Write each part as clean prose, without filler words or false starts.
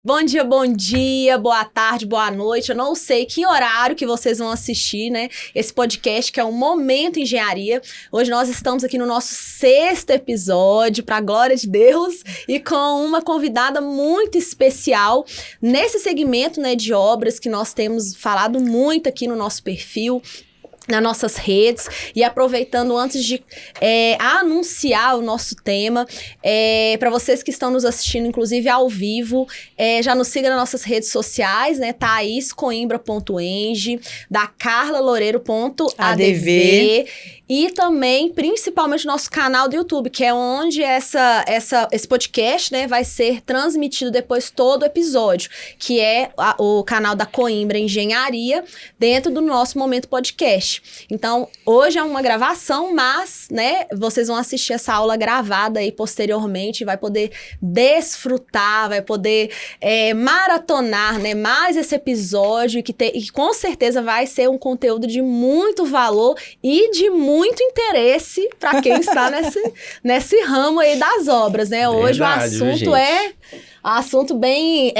Bom dia, boa tarde, boa noite. Eu não sei que horário que vocês vão assistir, né? Esse podcast que é um Momento Engenharia. Hoje nós estamos aqui no nosso 6º episódio, para a glória de Deus, e com uma convidada muito especial nesse segmento, né, de obras que nós temos falado muito aqui no nosso perfil, nas nossas redes, e aproveitando antes de anunciar o nosso tema, para vocês que estão nos assistindo, inclusive ao vivo, já nos siga nas nossas redes sociais, né, thaiscoimbra.eng, da carlaloureiro.adv, e também, principalmente, nosso canal do YouTube, que é onde esse podcast, né, vai ser transmitido depois todo o episódio, que é o canal da Coimbra Engenharia, dentro do nosso Momento Podcast. Então, hoje é uma gravação, mas, né, vocês vão assistir essa aula gravada aí posteriormente, vai poder desfrutar, vai poder maratonar, né, mais esse episódio, e que com certeza vai ser um conteúdo de muito valor e de muito interesse para quem está nesse ramo aí das obras, né? Hoje verdade, o assunto é assunto bem,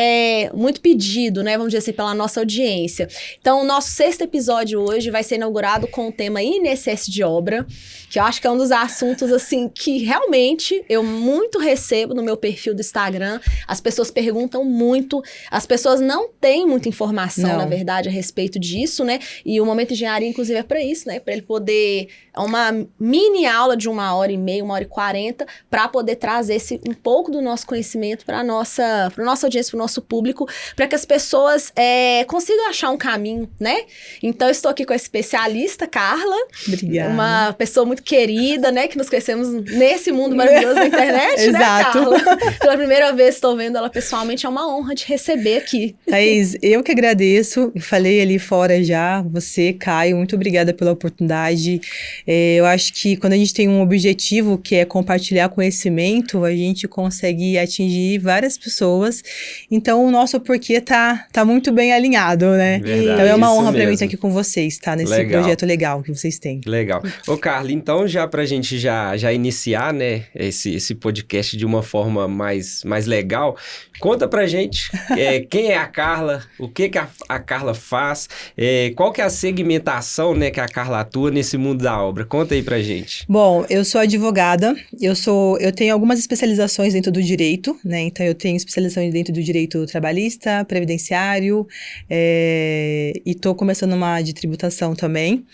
muito pedido, né? Vamos dizer assim, pela nossa audiência. Então, o nosso 6º episódio hoje vai ser inaugurado com o tema INSS de obra, que eu acho que é um dos assuntos, assim, que realmente eu muito recebo no meu perfil do Instagram. As pessoas perguntam muito, as pessoas não têm muita informação, na verdade, a respeito disso, né? E o Momento Engenharia, inclusive, é para isso, né? Para ele poder... É uma mini aula de 1h30, 1h40, para poder trazer um pouco do nosso conhecimento para nossa audiência, para o nosso público, para que as pessoas consigam achar um caminho, né? Então, eu estou aqui com a especialista, Carla. Obrigada. Uma pessoa muito querida, né? Que nos conhecemos nesse mundo maravilhoso da internet, Exato. Né, Carla? Pela primeira vez estou vendo ela pessoalmente, é uma honra te receber aqui. Thaís, eu que agradeço. Falei ali fora já, você, Caio, muito obrigada pela oportunidade. Eu acho que quando a gente tem um objetivo, que é compartilhar conhecimento, a gente consegue atingir várias pessoas. Então, o nosso porquê tá muito bem alinhado, né? Verdade, então, é uma honra mesmo. para mim estar aqui com vocês, tá? Nesse projeto legal que vocês têm. Legal. Ô, Carla, então, já pra gente já iniciar, né, esse podcast de uma forma mais legal, conta pra gente quem é a Carla, o que a Carla faz, qual que é a segmentação, né, que a Carla atua nesse mundo da obra. Conta aí pra gente. Bom, eu sou advogada, eu tenho algumas especializações dentro do direito, né? Então, eu tenho especialização dentro do direito trabalhista, previdenciário, e tô começando uma de tributação também.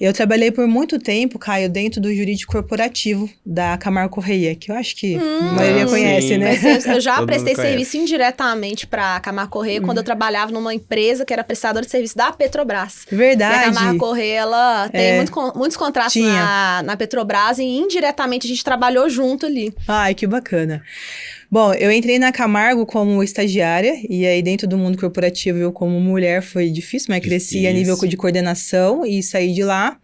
Eu trabalhei por muito tempo, Caio, dentro do jurídico corporativo da Camargo Corrêa, que eu acho que a maioria conhece, sim. né? Eu já prestei serviço indiretamente para a Camargo Corrêa quando eu trabalhava numa empresa que era prestadora de serviço da Petrobras. Verdade. E a Camargo Corrêa, ela tem muitos contratos na Petrobras, e indiretamente a gente trabalhou junto ali. Ai, que bacana. Bom, eu entrei na Camargo como estagiária, e aí dentro do mundo corporativo eu como mulher foi difícil, mas cresci a nível de coordenação e saí de lá.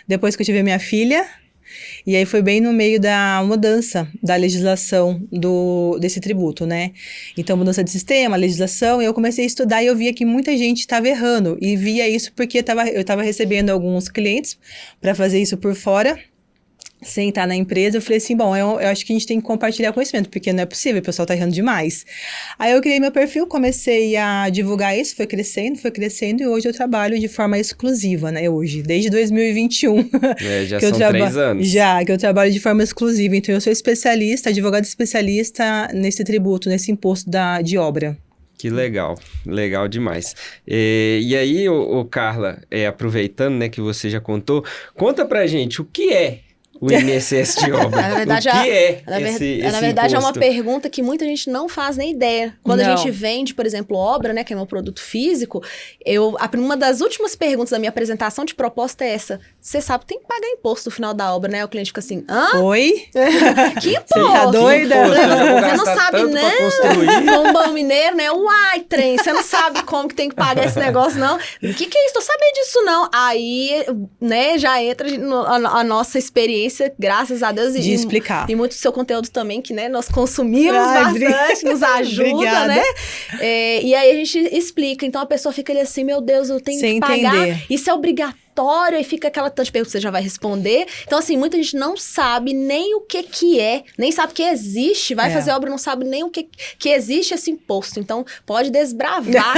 Depois que eu tive a minha filha, e aí foi bem no meio da mudança da legislação desse tributo, né? Então, mudança de sistema, legislação, e eu comecei a estudar e eu via que muita gente estava errando, e via isso porque eu estava recebendo alguns clientes para fazer isso por fora, sem estar na empresa. Eu falei assim, bom, eu acho que a gente tem que compartilhar conhecimento, porque não é possível, o pessoal tá errando demais. Aí eu criei meu perfil, comecei a divulgar isso, foi crescendo, e hoje eu trabalho de forma exclusiva, né, desde 2021. Já são 3 anos. Que eu trabalho de forma exclusiva, então eu sou advogada especialista nesse tributo, nesse imposto de obra. Que legal, legal demais. E aí, Carla, aproveitando, né, que você já conta pra gente o que é o INSS de obra. Na verdade, na verdade é uma pergunta que muita gente não faz nem ideia. Quando a gente vende, por exemplo, obra, né, que é meu produto físico, uma das últimas perguntas da minha apresentação de proposta é essa: você sabe que tem que pagar imposto no final da obra, né? O cliente fica assim, hã? Oi? Que imposto? Você tá doida? Você não sabe, não? Bombão mineiro, né? Uai, trem, você não sabe como que tem que pagar esse negócio, não? O que é isso? Tô sabendo disso, não. Aí, né, já entra a nossa experiência, graças a Deus, de explicar. E muito do seu conteúdo também, que, né, nós consumimos bastante, nos ajuda, né? E aí a gente explica. Então a pessoa fica ali assim, meu Deus, eu tenho que pagar. Isso é obrigatório. consultório, aí fica aquela tanta pergunta que você já vai responder. Então, assim, muita gente não sabe nem o que é, nem sabe que existe, vai fazer obra, não sabe nem o que existe esse imposto. Então, pode desbravar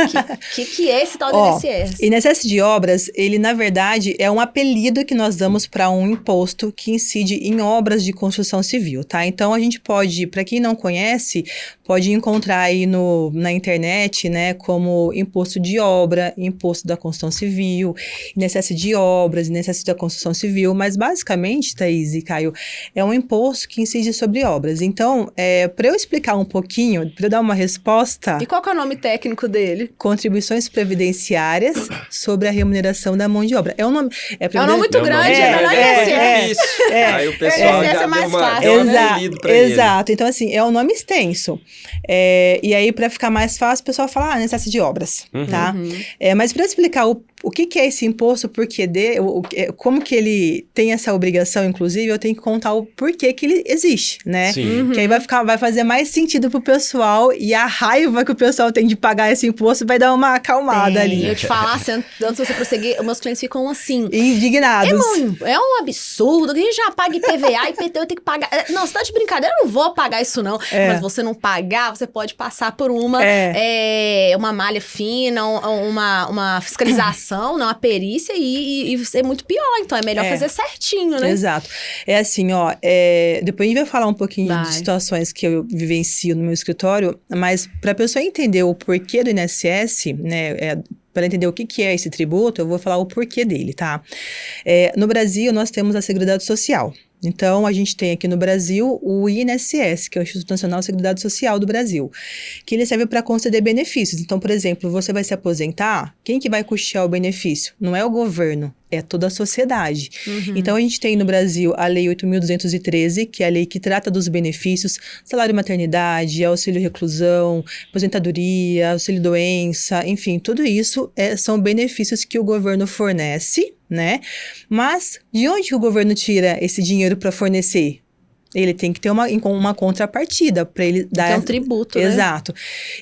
que é esse tal do INSS. INSS de obras, ele, na verdade, é um apelido que nós damos para um imposto que incide em obras de construção civil, tá? Então, a gente pode, para quem não conhece, pode encontrar aí na internet, né, como imposto de obra, imposto da construção civil, INSS de obras, INSS da construção civil, mas basicamente, Thaís e Caio, é um imposto que incide sobre obras. Então, para eu explicar um pouquinho, para eu dar uma resposta... E qual que é o nome técnico dele? Contribuições previdenciárias sobre a remuneração da mão de obra. É um nome muito grande, é INSS. Aí o pessoal já deu um apelido para ele. Exato. Então, assim, é um nome extenso. E aí, para ficar mais fácil, o pessoal fala, INSS de obras, tá? Mas para explicar o que é esse imposto, como que ele tem essa obrigação, inclusive, eu tenho que contar o porquê que ele existe, né? Sim. Que aí vai fazer mais sentido pro pessoal e a raiva que o pessoal tem de pagar esse imposto vai dar uma acalmada ali. Eu te falar, antes de você prosseguir, meus clientes ficam assim... indignados. É um absurdo, que a gente já paga IPVA, IPTU, eu tenho que pagar... Não, você tá de brincadeira, eu não vou pagar isso não. Mas você não pagar, você pode passar por uma malha fina, uma fiscalização, uma perícia e ser muito pior. Então, é melhor fazer certinho, né? Exato. É assim, depois a gente vai falar um pouquinho de situações que eu vivencio no meu escritório, mas para a pessoa entender o porquê do INSS, né, para entender o que é esse tributo, eu vou falar o porquê dele, tá? No Brasil, nós temos a Seguridade Social. Então, a gente tem aqui no Brasil o INSS, que é o Instituto Nacional de Seguridade Social do Brasil, que ele serve para conceder benefícios. Então, por exemplo, você vai se aposentar, quem que vai custear o benefício? Não é o governo, é toda a sociedade. Então, a gente tem no Brasil a Lei 8.213, que é a lei que trata dos benefícios, salário maternidade, auxílio reclusão, aposentadoria, auxílio doença, enfim, tudo isso são benefícios que o governo fornece, né? Mas de onde o governo tira esse dinheiro para fornecer? Ele tem que ter uma contrapartida para ele dar... É um tributo, né? Exato.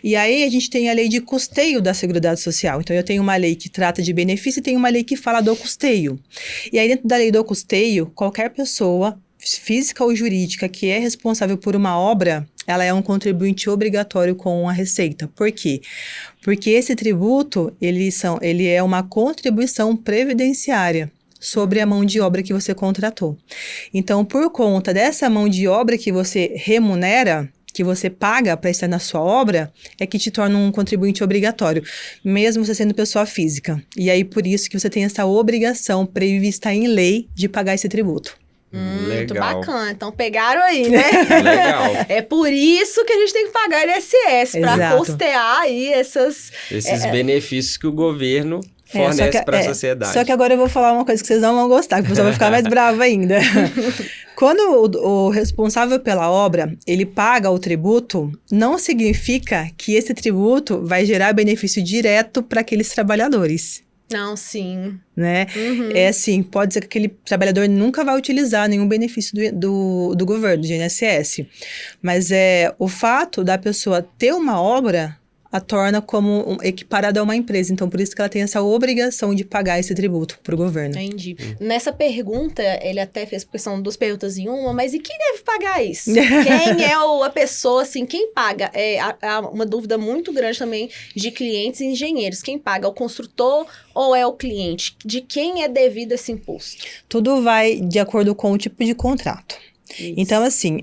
E aí a gente tem a lei de custeio da Seguridade Social. Então eu tenho uma lei que trata de benefício e tem uma lei que fala do custeio. E aí dentro da lei do custeio, qualquer pessoa, física ou jurídica, que é responsável por uma obra, ela é um contribuinte obrigatório com a Receita. Por quê? Porque esse tributo, ele é uma contribuição previdenciária sobre a mão de obra que você contratou. Então, por conta dessa mão de obra que você remunera, que você paga para estar na sua obra, é que te torna um contribuinte obrigatório, mesmo você sendo pessoa física. E aí, por isso que você tem essa obrigação prevista em lei de pagar esse tributo. Muito bacana. Então, pegaram aí, né? Legal. É por isso que a gente tem que pagar INSS, para custear aí esses benefícios que o governo fornece para a sociedade. Só que agora eu vou falar uma coisa que vocês não vão gostar, que o pessoal vai ficar mais bravo ainda. Quando o responsável pela obra, ele paga o tributo, não significa que esse tributo vai gerar benefício direto para aqueles trabalhadores. Não, sim. Né? É assim, pode ser que aquele trabalhador nunca vai utilizar nenhum benefício do governo, do INSS. Mas o fato da pessoa ter uma obra a torna como equiparada a uma empresa. Então, por isso que ela tem essa obrigação de pagar esse tributo para o governo. Entendi. Nessa pergunta, ele até fez, porque são duas perguntas em uma, mas e quem deve pagar isso? Quem é a pessoa, assim, quem paga? Há uma dúvida muito grande também de clientes e engenheiros. Quem paga? É o construtor ou é o cliente? De quem é devido esse imposto? Tudo vai de acordo com o tipo de contrato. Isso. Então, assim,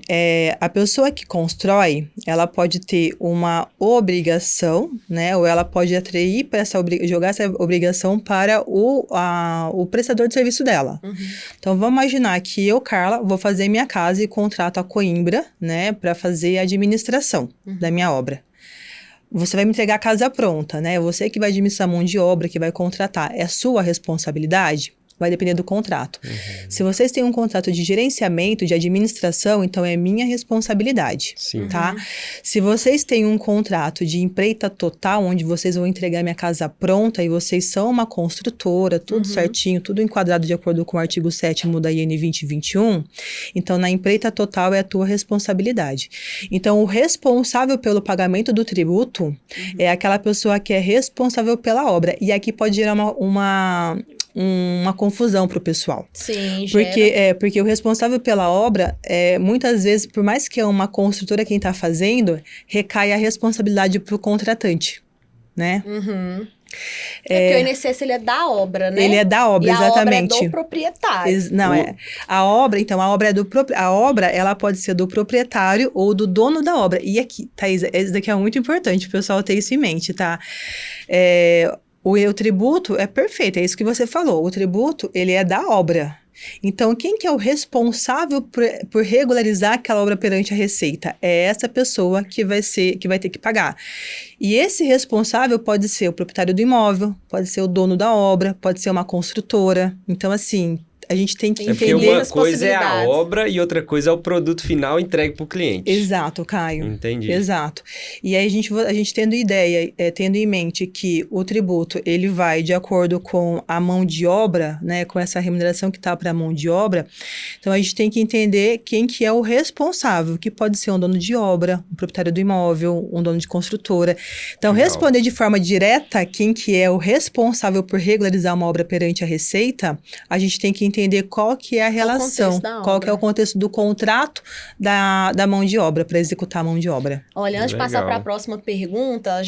a pessoa que constrói, ela pode ter uma obrigação, né? Ou ela pode atrair para jogar essa obrigação para o prestador de serviço dela. Então, vamos imaginar que eu, Carla, vou fazer minha casa e contrato a Coimbra, né? Para fazer a administração da minha obra. Você vai me entregar a casa pronta, né? Você que vai administrar a mão de obra, que vai contratar. É sua responsabilidade? Vai depender do contrato. Se vocês têm um contrato de gerenciamento, de administração, então é minha responsabilidade, tá? Se vocês têm um contrato de empreita total, onde vocês vão entregar minha casa pronta e vocês são uma construtora, tudo certinho, tudo enquadrado de acordo com o artigo 7º da IN 2021, então na empreita total é a tua responsabilidade. Então o responsável pelo pagamento do tributo é aquela pessoa que é responsável pela obra. E aqui pode gerar uma confusão para o pessoal. Sim, Porque o responsável pela obra, muitas vezes, por mais que é uma construtora quem está fazendo, recai a responsabilidade para o contratante, né? Uhum. Porque o INSS, ele é da obra, né? Ele é da obra, exatamente. A obra é do proprietário. A obra, ela pode ser do proprietário ou do dono da obra. E aqui, Thaís, isso daqui é muito importante, o pessoal ter isso em mente, tá? O tributo é perfeito, é isso que você falou. O tributo, ele é da obra. Então, quem que é o responsável por regularizar aquela obra perante a Receita? É essa pessoa que vai ter que pagar. E esse responsável pode ser o proprietário do imóvel, pode ser o dono da obra, pode ser uma construtora. Então, assim, a gente tem que entender... Porque uma coisa é a obra e outra coisa é o produto final entregue para o cliente. Exato, Caio. Entendi. Exato. E aí a gente tendo ideia, tendo em mente que o tributo, ele vai de acordo com a mão de obra, né, com essa remuneração que está para a mão de obra, então a gente tem que entender quem que é o responsável, que pode ser um dono de obra, um proprietário do imóvel, um dono de construtora. Então, responder de forma direta quem que é o responsável por regularizar uma obra perante a Receita, a gente tem que entender qual que é a relação, qual que é o contexto do contrato da mão de obra, para executar a mão de obra. Olha, antes de passar para a próxima pergunta,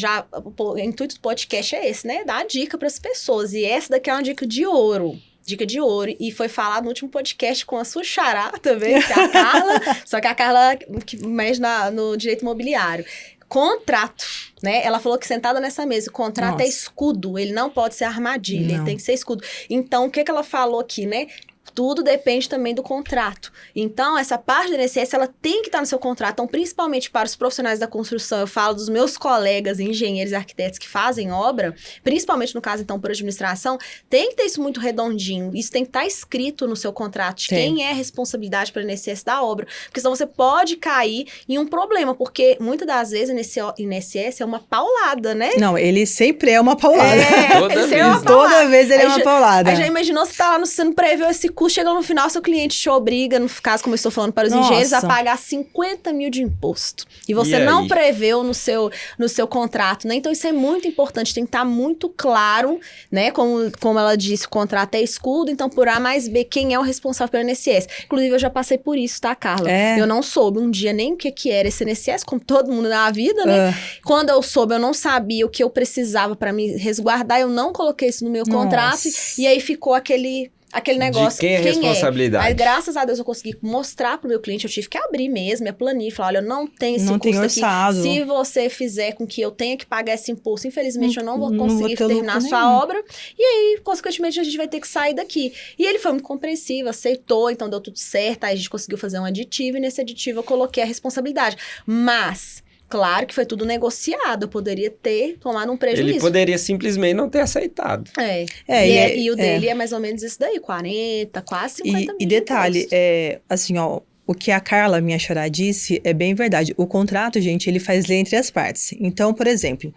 o intuito do podcast é esse, né? Dar dica para as pessoas. E essa daqui é uma dica de ouro. Dica de ouro. E foi falado no último podcast com a sua xará também, que é a Carla. Só que a Carla que mexe no direito imobiliário. Contrato, né? Ela falou que sentada nessa mesa, o contrato é escudo, ele não pode ser armadilha, ele tem que ser escudo. Então, o que ela falou aqui, né? Tudo depende também do contrato. Então, essa parte do INSS, ela tem que estar no seu contrato. Então, principalmente para os profissionais da construção, eu falo dos meus colegas engenheiros e arquitetos que fazem obra, principalmente no caso, então, por administração, tem que ter isso muito redondinho. Isso tem que estar escrito no seu contrato de quem é a responsabilidade para o INSS da obra. Porque senão você pode cair em um problema, porque muitas das vezes o INSS é uma paulada, né? Não, ele sempre é uma paulada. Toda vez ele é uma paulada. Aí já imaginou você não preveu esse custo, chega no final, seu cliente te obriga, no caso, como eu estou falando para os engenheiros, a pagar 50 mil de imposto. E você não preveu no seu contrato, né? Então, isso é muito importante, tem que estar muito claro, né? Como ela disse, o contrato é escudo, então, por A mais B, quem é o responsável pelo INSS? Inclusive, eu já passei por isso, tá, Carla? Eu não soube um dia nem o que era esse INSS, como todo mundo na vida, né? Quando eu soube, eu não sabia o que eu precisava para me resguardar, eu não coloquei isso no meu contrato, e aí ficou aquele negócio. De quem é a responsabilidade? Mas graças a Deus eu consegui mostrar pro meu cliente, eu tive que abrir mesmo minha planilha, falar, olha, eu não tenho esse custo aqui. Se você fizer com que eu tenha que pagar esse imposto, infelizmente eu não vou conseguir terminar a sua obra. E aí, consequentemente, a gente vai ter que sair daqui. E ele foi muito compreensivo, aceitou, então deu tudo certo, aí a gente conseguiu fazer um aditivo, e nesse aditivo eu coloquei a responsabilidade. Mas... claro que foi tudo negociado, eu poderia ter tomado um prejuízo. Ele poderia simplesmente não ter aceitado. E o dele é mais ou menos isso daí, 40, quase 50 mil. E detalhe, assim, ó, o que a Carla, minha xará, disse é bem verdade. O contrato, gente, ele faz lei entre as partes. Então, por exemplo,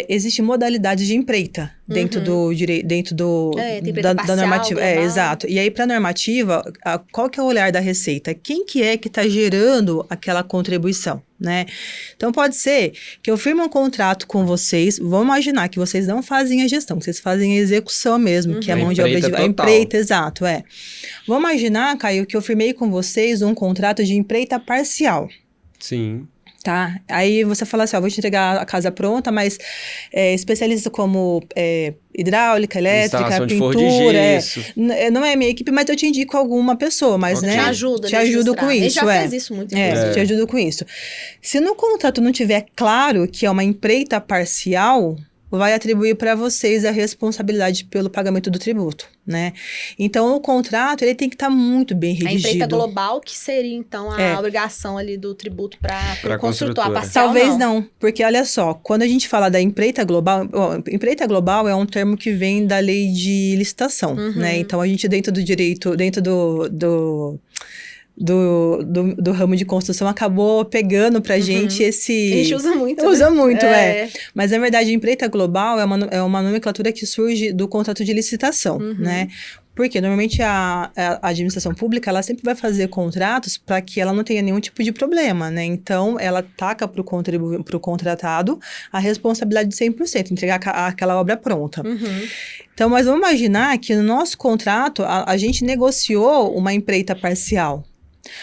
existe modalidade de empreita dentro do direito, da normativa. Exato. E aí, para a normativa, qual que é o olhar da Receita? Quem que está gerando aquela contribuição, né? Então, pode ser que eu firme um contrato com vocês, vamos imaginar que vocês não fazem a gestão, que vocês fazem a execução mesmo, que é a mão de obra de... A empreita, exato, Vamos imaginar, Caio, que eu firmei com vocês um contrato de empreita parcial. Sim. Tá? Aí você fala assim, vou te entregar a casa pronta, mas especialista como hidráulica, elétrica, pintura. Não é minha equipe, mas eu te indico alguma pessoa, mas né? Te ajudo com isso. Ele já fez isso muito. Te ajudo com isso. Se no contrato não tiver claro que é uma empreita parcial, vai atribuir para vocês a responsabilidade pelo pagamento do tributo, né? Então, o contrato, ele tem que estar muito bem redigido. A empreita global, que seria, então, a obrigação ali do tributo para o construtor, a parcial talvez não, porque olha só, quando a gente fala da empreita global é um termo que vem da lei de licitação, né? Então, a gente dentro do direito, dentro do ramo de construção acabou pegando pra gente esse... A gente usa muito. Usa muito, Mas, na verdade, a empreita global é uma nomenclatura que surge do contrato de licitação, né? Porque normalmente a administração pública, ela sempre vai fazer contratos para que ela não tenha nenhum tipo de problema, né? Então, ela taca para o contratado a responsabilidade de 100%, entregar aquela obra pronta. Então, mas vamos imaginar que no nosso contrato, a gente negociou uma empreita parcial.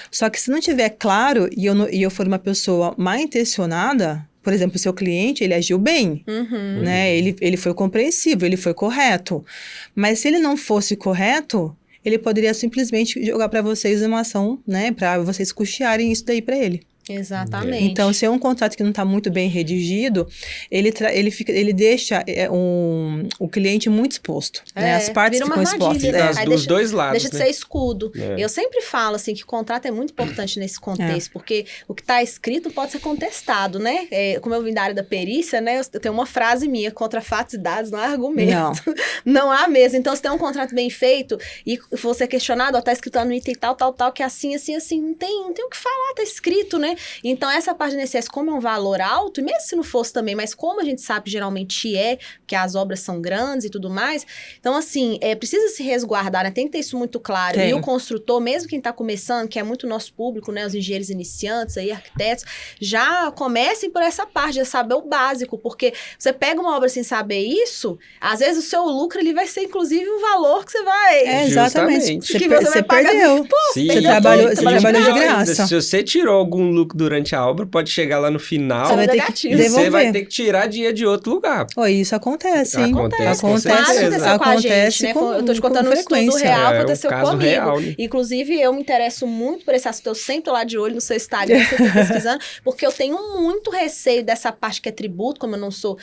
Só que se não tiver claro e eu for uma pessoa mal intencionada, por exemplo, o seu cliente, ele agiu bem, né? Ele foi compreensivo, ele foi correto. Mas se ele não fosse correto, ele poderia simplesmente jogar para vocês uma ação, né? Para vocês custearem isso daí para ele. Exatamente. Então, se é um contrato que não está muito bem redigido, ele deixa o cliente muito exposto, né? As partes ficam expostas. Dos dois lados, deixa de ser escudo. Eu sempre falo, assim, que contrato é muito importante nesse contexto, porque o que está escrito pode ser contestado, né? Como eu vim da área da perícia, né? Eu tenho uma frase minha, contra fatos e dados não há argumento. Não há mesmo. Então, se tem um contrato bem feito e você é questionado, está escrito lá no item tal, que é assim, não tem o que falar, está escrito, né? Então, essa parte do INSS, como é um valor alto, e mesmo se não fosse também, mas como a gente sabe, geralmente porque as obras são grandes e tudo mais, então, assim, precisa se resguardar, né? Tem que ter isso muito claro. E o construtor, mesmo quem está começando, que é muito nosso público, né? Os engenheiros iniciantes aí, arquitetos, já comecem por essa parte de saber o básico, porque você pega uma obra sem saber isso, às vezes o seu lucro, ele vai ser, inclusive, o valor que você vai... Exatamente. Que você vai pagar. Perdeu. Pô, você trabalhou de graça. Se você tirou algum lucro durante a obra, pode chegar lá no final, você vai ter que devolver. Você vai ter que tirar dinheiro de outro lugar. Isso acontece, hein? Acontece com a gente, né? Eu tô te contando um estudo real, aconteceu comigo. Real, né? Inclusive, eu me interesso muito por esse assunto, eu sempre tô lá de olho no seu Instagram, sempre pesquisando, porque eu tenho muito receio dessa parte que é tributo, como eu não sou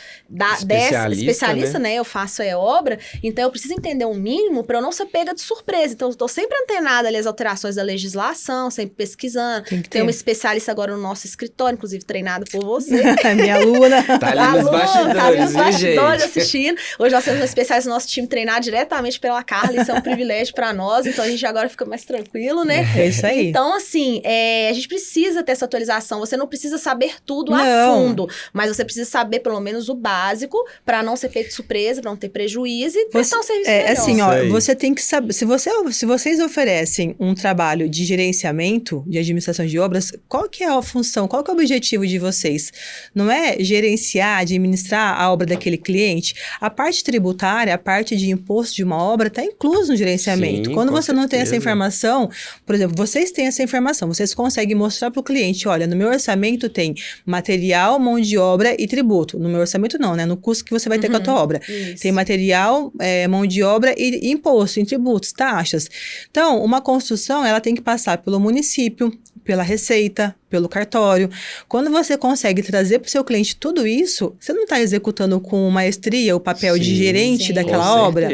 especialista, né? Eu faço obra, então eu preciso entender um mínimo para eu não ser pega de surpresa. Então, eu tô sempre antenada ali às alterações da legislação, sempre pesquisando. Tem uma especialista agora no nosso escritório, inclusive treinado por você. Minha aluna. Tá ali nos bastidores, assistindo. Hoje nós temos um especialista no nosso time treinado diretamente pela Carla, isso é um privilégio para nós, então a gente agora fica mais tranquilo, né? É isso aí. Então, assim, a gente precisa ter essa atualização, você não precisa saber tudo a fundo, mas você precisa saber pelo menos o básico para não ser feito de surpresa, para não ter prejuízo e prestar um serviço melhor. Assim, você tem que saber, se vocês oferecem um trabalho de gerenciamento, de administração de obras, qual que é a função, qual que é o objetivo de vocês? Não é gerenciar, administrar a obra daquele cliente? A parte tributária, a parte de imposto de uma obra está incluso no gerenciamento. Sim, quando você não tem essa certeza. Informação, por exemplo, vocês têm essa informação, vocês conseguem mostrar para o cliente, olha, no meu orçamento tem material, mão de obra e tributo. No meu orçamento não, né? No custo que você vai ter com a tua obra. Isso. Tem material, mão de obra e imposto, em tributos, taxas. Então, uma construção, ela tem que passar pelo município, pela Receita, pelo cartório. Quando você consegue trazer para o seu cliente tudo isso, você não está executando com maestria o papel de gerente daquela obra.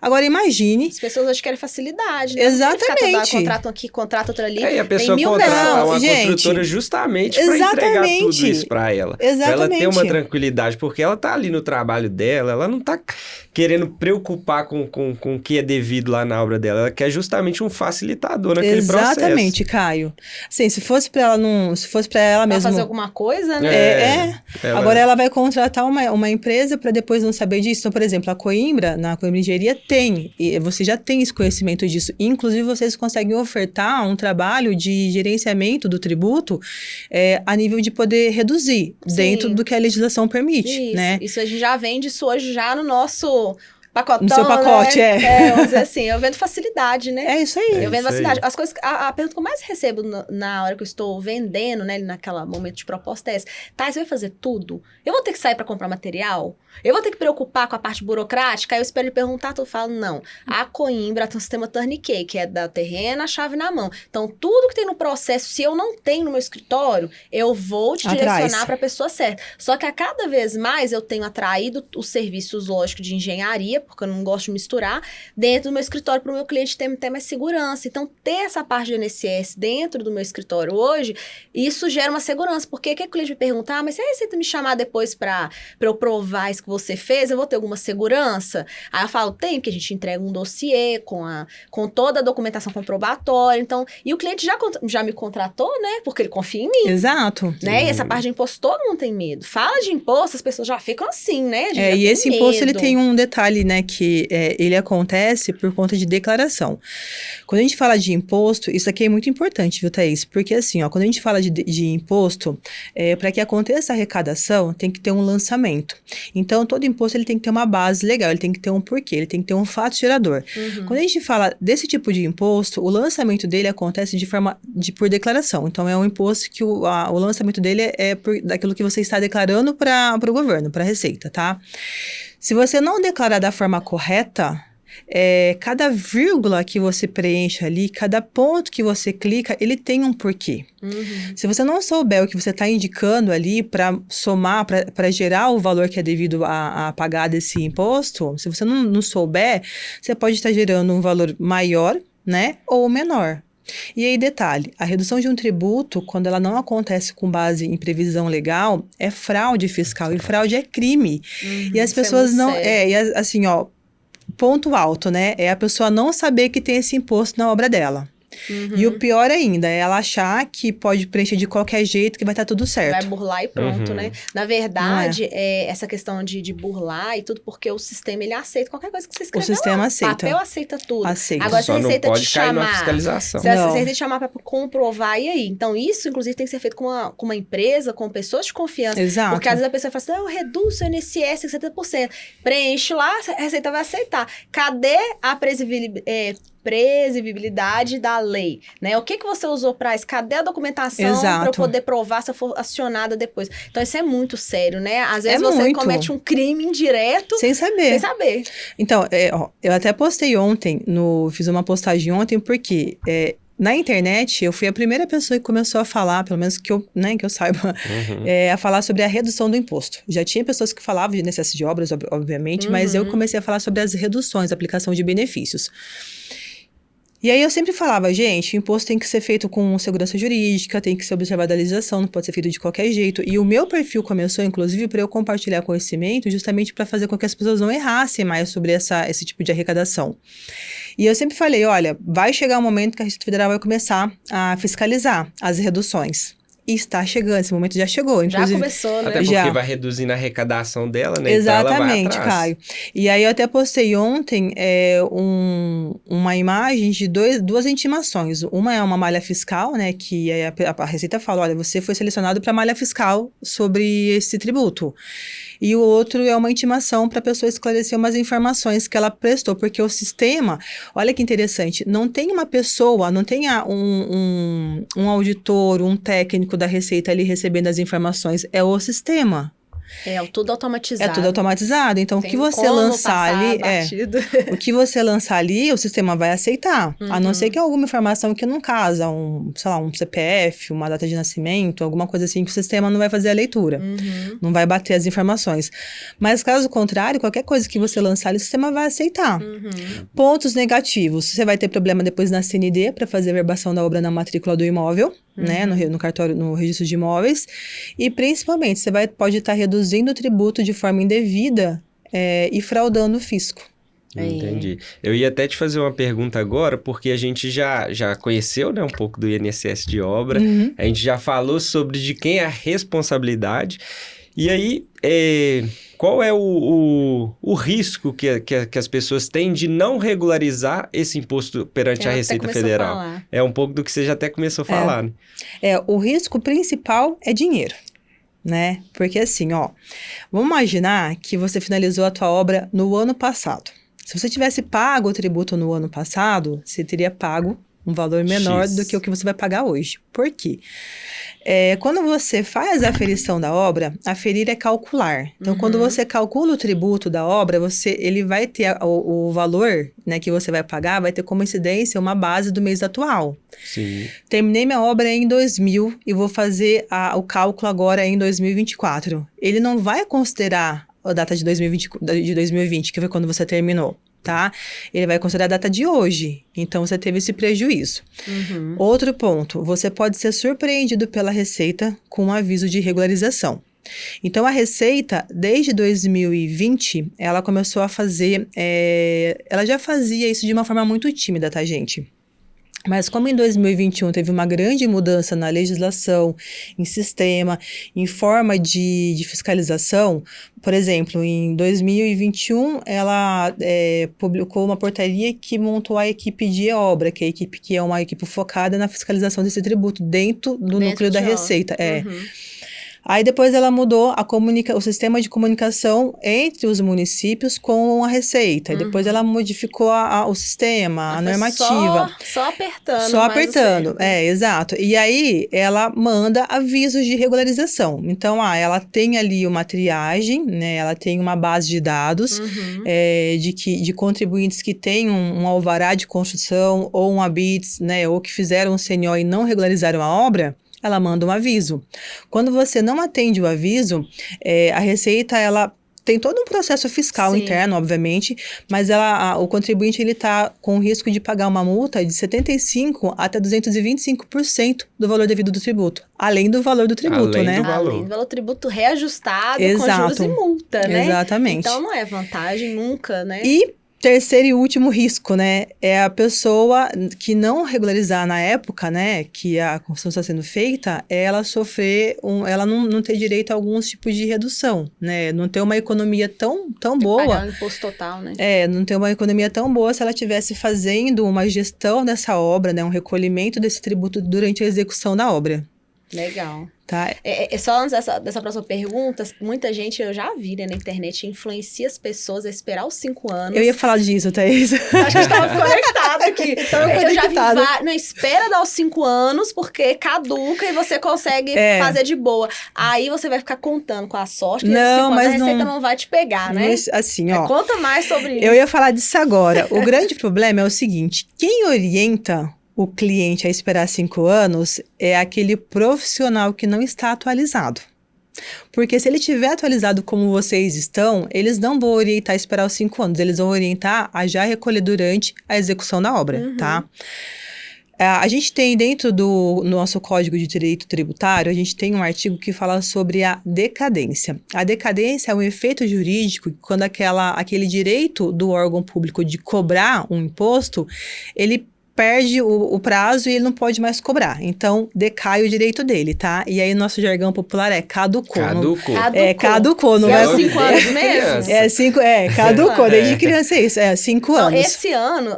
Agora, imagine... As pessoas hoje querem facilidade, né? Exatamente. Contratam aqui, contratam outra ali. E a pessoa contrata uma construtora justamente para entregar tudo isso para ela. Exatamente. Para ela ter uma tranquilidade, porque ela tá ali no trabalho dela, ela não tá querendo preocupar com o que é devido lá na obra dela. Ela quer justamente um facilitador naquele processo. Exatamente, Caio. Assim, se fosse para ela mesma fazer alguma coisa, né? Agora ela vai contratar uma empresa para depois não saber disso. Então, por exemplo, na Coimbra Engenharia tem, e você já tem esse conhecimento disso. Inclusive, vocês conseguem ofertar um trabalho de gerenciamento do tributo a nível de poder reduzir dentro do que a legislação permite, né? Isso a gente já vende isso hoje já no nosso... pacotão, no seu pacote, né? Vamos dizer assim, eu vendo facilidade, né? É isso aí. Eu vendo facilidade. As coisas, a pergunta que eu mais recebo na hora que eu estou vendendo, né, naquele momento de proposta é essa. Tá, você vai fazer tudo? Eu vou ter que sair para comprar material? Eu vou ter que preocupar com a parte burocrática? Aí eu espero ele perguntar, eu falo, não. A Coimbra tem um sistema tourniquet, que é da terreno, a chave na mão. Então, tudo que tem no processo, se eu não tenho no meu escritório, eu vou te direcionar para a pessoa certa. Só que a cada vez mais eu tenho atraído os serviços, lógico, de engenharia, porque eu não gosto de misturar, dentro do meu escritório para o meu cliente ter mais segurança. Então, ter essa parte de INSS dentro do meu escritório hoje, isso gera uma segurança. Porque o que o cliente me pergunta, mas se a Receita me chamar depois para eu provar isso que você fez, eu vou ter alguma segurança? Aí eu falo, tem, porque a gente entrega um dossiê com toda a documentação comprobatória. Então, e o cliente já me contratou, né? Porque ele confia em mim. Exato. Né? E essa parte de imposto, todo mundo tem medo. Fala de imposto, as pessoas já ficam assim, né? E esse imposto, ele tem um detalhe, né, que ele acontece por conta de declaração. Quando a gente fala de imposto, isso aqui é muito importante, viu, Thaís? Porque assim, ó, quando a gente fala de imposto, para que aconteça a arrecadação, tem que ter um lançamento. Então, todo imposto ele tem que ter uma base legal, ele tem que ter um porquê, ele tem que ter um fato gerador. Quando a gente fala desse tipo de imposto, o lançamento dele acontece por declaração. Então, é um imposto que o lançamento dele é daquilo que você está declarando para o governo, para a Receita, tá? Se você não declarar da forma correta, cada vírgula que você preenche ali, cada ponto que você clica, ele tem um porquê. Se você não souber o que você está indicando ali para somar, para gerar o valor que é devido a pagar desse imposto, se você não souber, você pode estar gerando um valor maior, né, ou menor. E aí, detalhe, a redução de um tributo, quando ela não acontece com base em previsão legal, é fraude fiscal, e fraude é crime. E as pessoas não... assim, ó, ponto alto, né? É a pessoa não saber que tem esse imposto na obra dela. E o pior ainda é ela achar que pode preencher de qualquer jeito, que vai estar tudo certo. Vai burlar e pronto, né? Na verdade, essa questão de burlar e tudo, porque o sistema, ele aceita qualquer coisa que você escrever. O sistema lá. aceita. O papel aceita tudo. Aceita. Agora, Só se a não Receita pode te cair numa chamar... fiscalização. Se a Receita te chamar para comprovar, e aí? Então, isso, inclusive, tem que ser feito com uma empresa, com pessoas de confiança. Exato. Porque, às vezes, a pessoa fala assim, eu reduzo o INSS em 70%. Preenche lá, a Receita vai aceitar. Cadê a previsibilidade da lei, né? O que você usou para isso? Cadê a documentação para eu poder provar se eu for acionada depois? Então, isso é muito sério, né? Às vezes você comete um crime indireto... Sem saber. Então, eu até postei ontem, fiz uma postagem ontem, porque... na internet, eu fui a primeira pessoa que começou a falar, pelo menos que eu saiba, a falar sobre a redução do imposto. Já tinha pessoas que falavam de necessidade de obras, obviamente, mas eu comecei a falar sobre as reduções, a aplicação de benefícios. E aí eu sempre falava, gente, o imposto tem que ser feito com segurança jurídica, tem que ser observada a legislação, não pode ser feito de qualquer jeito. E o meu perfil começou, inclusive, para eu compartilhar conhecimento, justamente para fazer com que as pessoas não errassem mais sobre esse tipo de arrecadação. E eu sempre falei, olha, vai chegar um momento que a Receita Federal vai começar a fiscalizar as reduções. E está chegando, esse momento já chegou. Inclusive, já começou, né? Até porque vai reduzindo a arrecadação dela, né? Exatamente, então ela vai Caio. E aí eu até postei ontem uma imagem de duas intimações. Uma é uma malha fiscal, né? Que a Receita fala, olha, você foi selecionado para malha fiscal sobre esse tributo. E o outro é uma intimação para a pessoa esclarecer umas informações que ela prestou, porque o sistema, olha que interessante, não tem uma pessoa, não tem um auditor, um técnico da Receita ali recebendo as informações, é o sistema. Tudo automatizado. É tudo automatizado. Então, o que você lançar ali, o que você lançar ali, o sistema vai aceitar. A não ser que alguma informação que não casa, sei lá, um CPF, uma data de nascimento, alguma coisa assim, que o sistema não vai fazer a leitura. Não vai bater as informações. Mas, caso contrário, qualquer coisa que você lançar ali, o sistema vai aceitar. Pontos negativos. Você vai ter problema depois na CND para fazer a verbação da obra na matrícula do imóvel. Né, no cartório, no registro de imóveis, e principalmente você pode estar reduzindo o tributo de forma indevida e fraudando o fisco. Entendi. Eu ia até te fazer uma pergunta agora, porque a gente já conheceu, né, um pouco do INSS de obra, a gente já falou sobre de quem é a responsabilidade, e aí, qual é o risco que as pessoas têm de não regularizar esse imposto perante a Receita Federal? É um pouco do que você já até começou a falar, né? O risco principal é dinheiro, né? Porque assim, vamos imaginar que você finalizou a tua obra no ano passado. Se você tivesse pago o tributo no ano passado, você teria pago um valor menor do que o que você vai pagar hoje. Por quê? Quando você faz a aferição da obra, aferir é calcular. Então, quando você calcula o tributo da obra, ele vai ter o valor, né, que você vai pagar, vai ter como incidência uma base do mês atual. Sim. Terminei minha obra em 2000 e vou fazer o cálculo agora em 2024. Ele não vai considerar a data de 2020, que foi quando você terminou. Tá? Ele vai considerar a data de hoje. Então, você teve esse prejuízo. Outro ponto, você pode ser surpreendido pela Receita com um aviso de regularização. Então, a Receita, desde 2020, ela começou a fazer... ela já fazia isso de uma forma muito tímida, tá, gente? Mas como em 2021 teve uma grande mudança na legislação, em sistema, em forma de fiscalização, por exemplo, em 2021 ela publicou uma portaria que montou a equipe de e-obra, que é uma equipe focada na fiscalização desse tributo dentro do núcleo da Receita. Aí depois ela mudou o sistema de comunicação entre os municípios com a Receita. E depois ela modificou o sistema, a normativa. Só apertando. Só apertando, exato. E aí ela manda avisos de regularização. Então, ela tem ali uma triagem, né? Ela tem uma base de dados de contribuintes que têm um alvará de construção ou um habite, né? Ou que fizeram um CNO e não regularizaram a obra. Ela manda um aviso. Quando você não atende o aviso, a Receita, ela tem todo um processo fiscal interno, obviamente, mas o contribuinte está com o risco de pagar uma multa de 75% até 225% do valor devido do tributo. Além do valor do tributo, né? Além do valor do tributo reajustado com juros e multa, né? Exatamente. Então não é vantagem nunca, né? E terceiro e último risco, né, é a pessoa que não regularizar na época, né, que a construção está sendo feita, ela sofrer, ela não ter direito a alguns tipos de redução, né, não ter uma economia tão boa. Pagar o imposto total, né? Não ter uma economia tão boa se ela estivesse fazendo uma gestão dessa obra, né, um recolhimento desse tributo durante a execução da obra. Legal. Tá. Só antes dessa próxima pergunta, muita gente, eu já vi, né, na internet, influencia as pessoas a esperar os 5 anos. Eu ia falar disso, Thaís. Acho que a gente tava conectado aqui. Então, eu já vi não, espera dar os 5 anos, porque caduca e você consegue fazer de boa. Aí você vai ficar contando com a sorte que não, mas a Receita não vai te pegar, né? Mas, assim, ó. Conta mais sobre isso. Eu ia falar disso agora. O grande problema é o seguinte, quem orienta o cliente a esperar 5 anos é aquele profissional que não está atualizado. Porque se ele tiver atualizado como vocês estão, eles não vão orientar a esperar os 5 anos, eles vão orientar a já recolher durante a execução da obra, tá? A gente tem dentro do nosso Código de Direito Tributário, a gente tem um artigo que fala sobre a decadência. A decadência é um efeito jurídico quando aquele direito do órgão público de cobrar um imposto, ele perde o prazo e ele não pode mais cobrar. Então, decai o direito dele, tá? E aí, nosso jargão popular é caducou. Caducou. Não vai... 5 anos mesmo? Caducou. Desde criança é isso. 5 anos. Esse ano,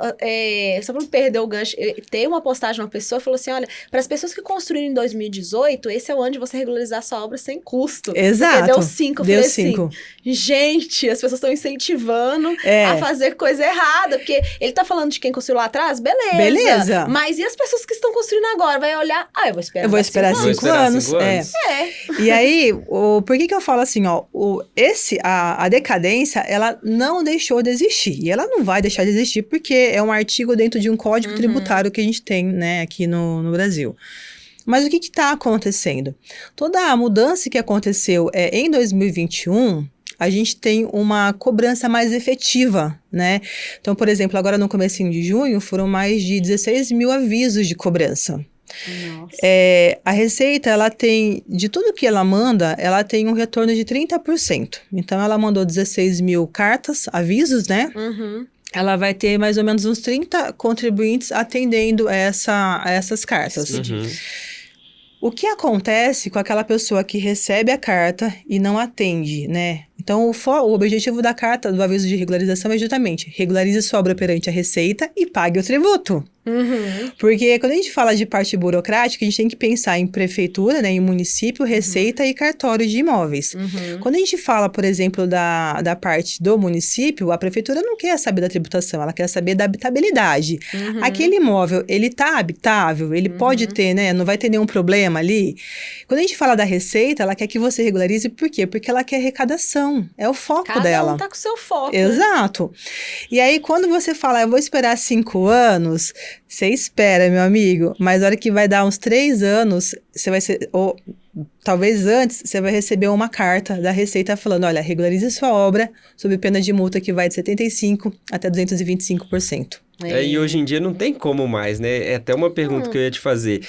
só pra não perder o gancho, tem uma postagem de uma pessoa que falou assim, olha, para as pessoas que construíram em 2018, esse é o ano de você regularizar sua obra sem custo. Exato. Porque deu 5. Deu 5. Assim, gente, as pessoas estão incentivando a fazer coisa errada, porque ele tá falando de quem construiu lá atrás, beleza. Mas e as pessoas que estão construindo agora? Vai olhar, eu vou esperar 5 anos. E aí, por que eu falo assim, ó, a decadência, ela não deixou de existir. E ela não vai deixar de existir porque é um artigo dentro de um código tributário que a gente tem, né, aqui no Brasil. Mas o que está acontecendo? Toda a mudança que aconteceu em 2021... a gente tem uma cobrança mais efetiva, né? Então, por exemplo, agora no comecinho de junho, foram mais de 16 mil avisos de cobrança. Nossa. A Receita, ela tem, de tudo que ela manda, ela tem um retorno de 30%. Então, ela mandou 16 mil cartas, avisos, né? Ela vai ter mais ou menos uns 30 contribuintes atendendo essas cartas. O que acontece com aquela pessoa que recebe a carta e não atende, né? Então, o objetivo da carta, do aviso de regularização é justamente regularize sua obra perante a Receita e pague o tributo. Porque quando a gente fala de parte burocrática, a gente tem que pensar em prefeitura, né, em município, Receita e cartório de imóveis. Quando a gente fala, por exemplo, da parte do município, a prefeitura não quer saber da tributação, ela quer saber da habitabilidade. Aquele imóvel, ele tá habitável, ele pode ter, né, não vai ter nenhum problema ali. Quando a gente fala da Receita, ela quer que você regularize, por quê? Porque ela quer arrecadação. É o foco dela. Cada um tá com o seu foco. Exato. Né? E aí, quando você fala, eu vou esperar 5 anos, você espera, meu amigo. Mas na hora que vai dar uns 3 anos, você vai ser... Ou, talvez antes, você vai receber uma carta da Receita falando, olha, regularize sua obra sob pena de multa que vai de 75% até 225%. E hoje em dia não tem como mais, né? É até uma pergunta que eu ia te fazer.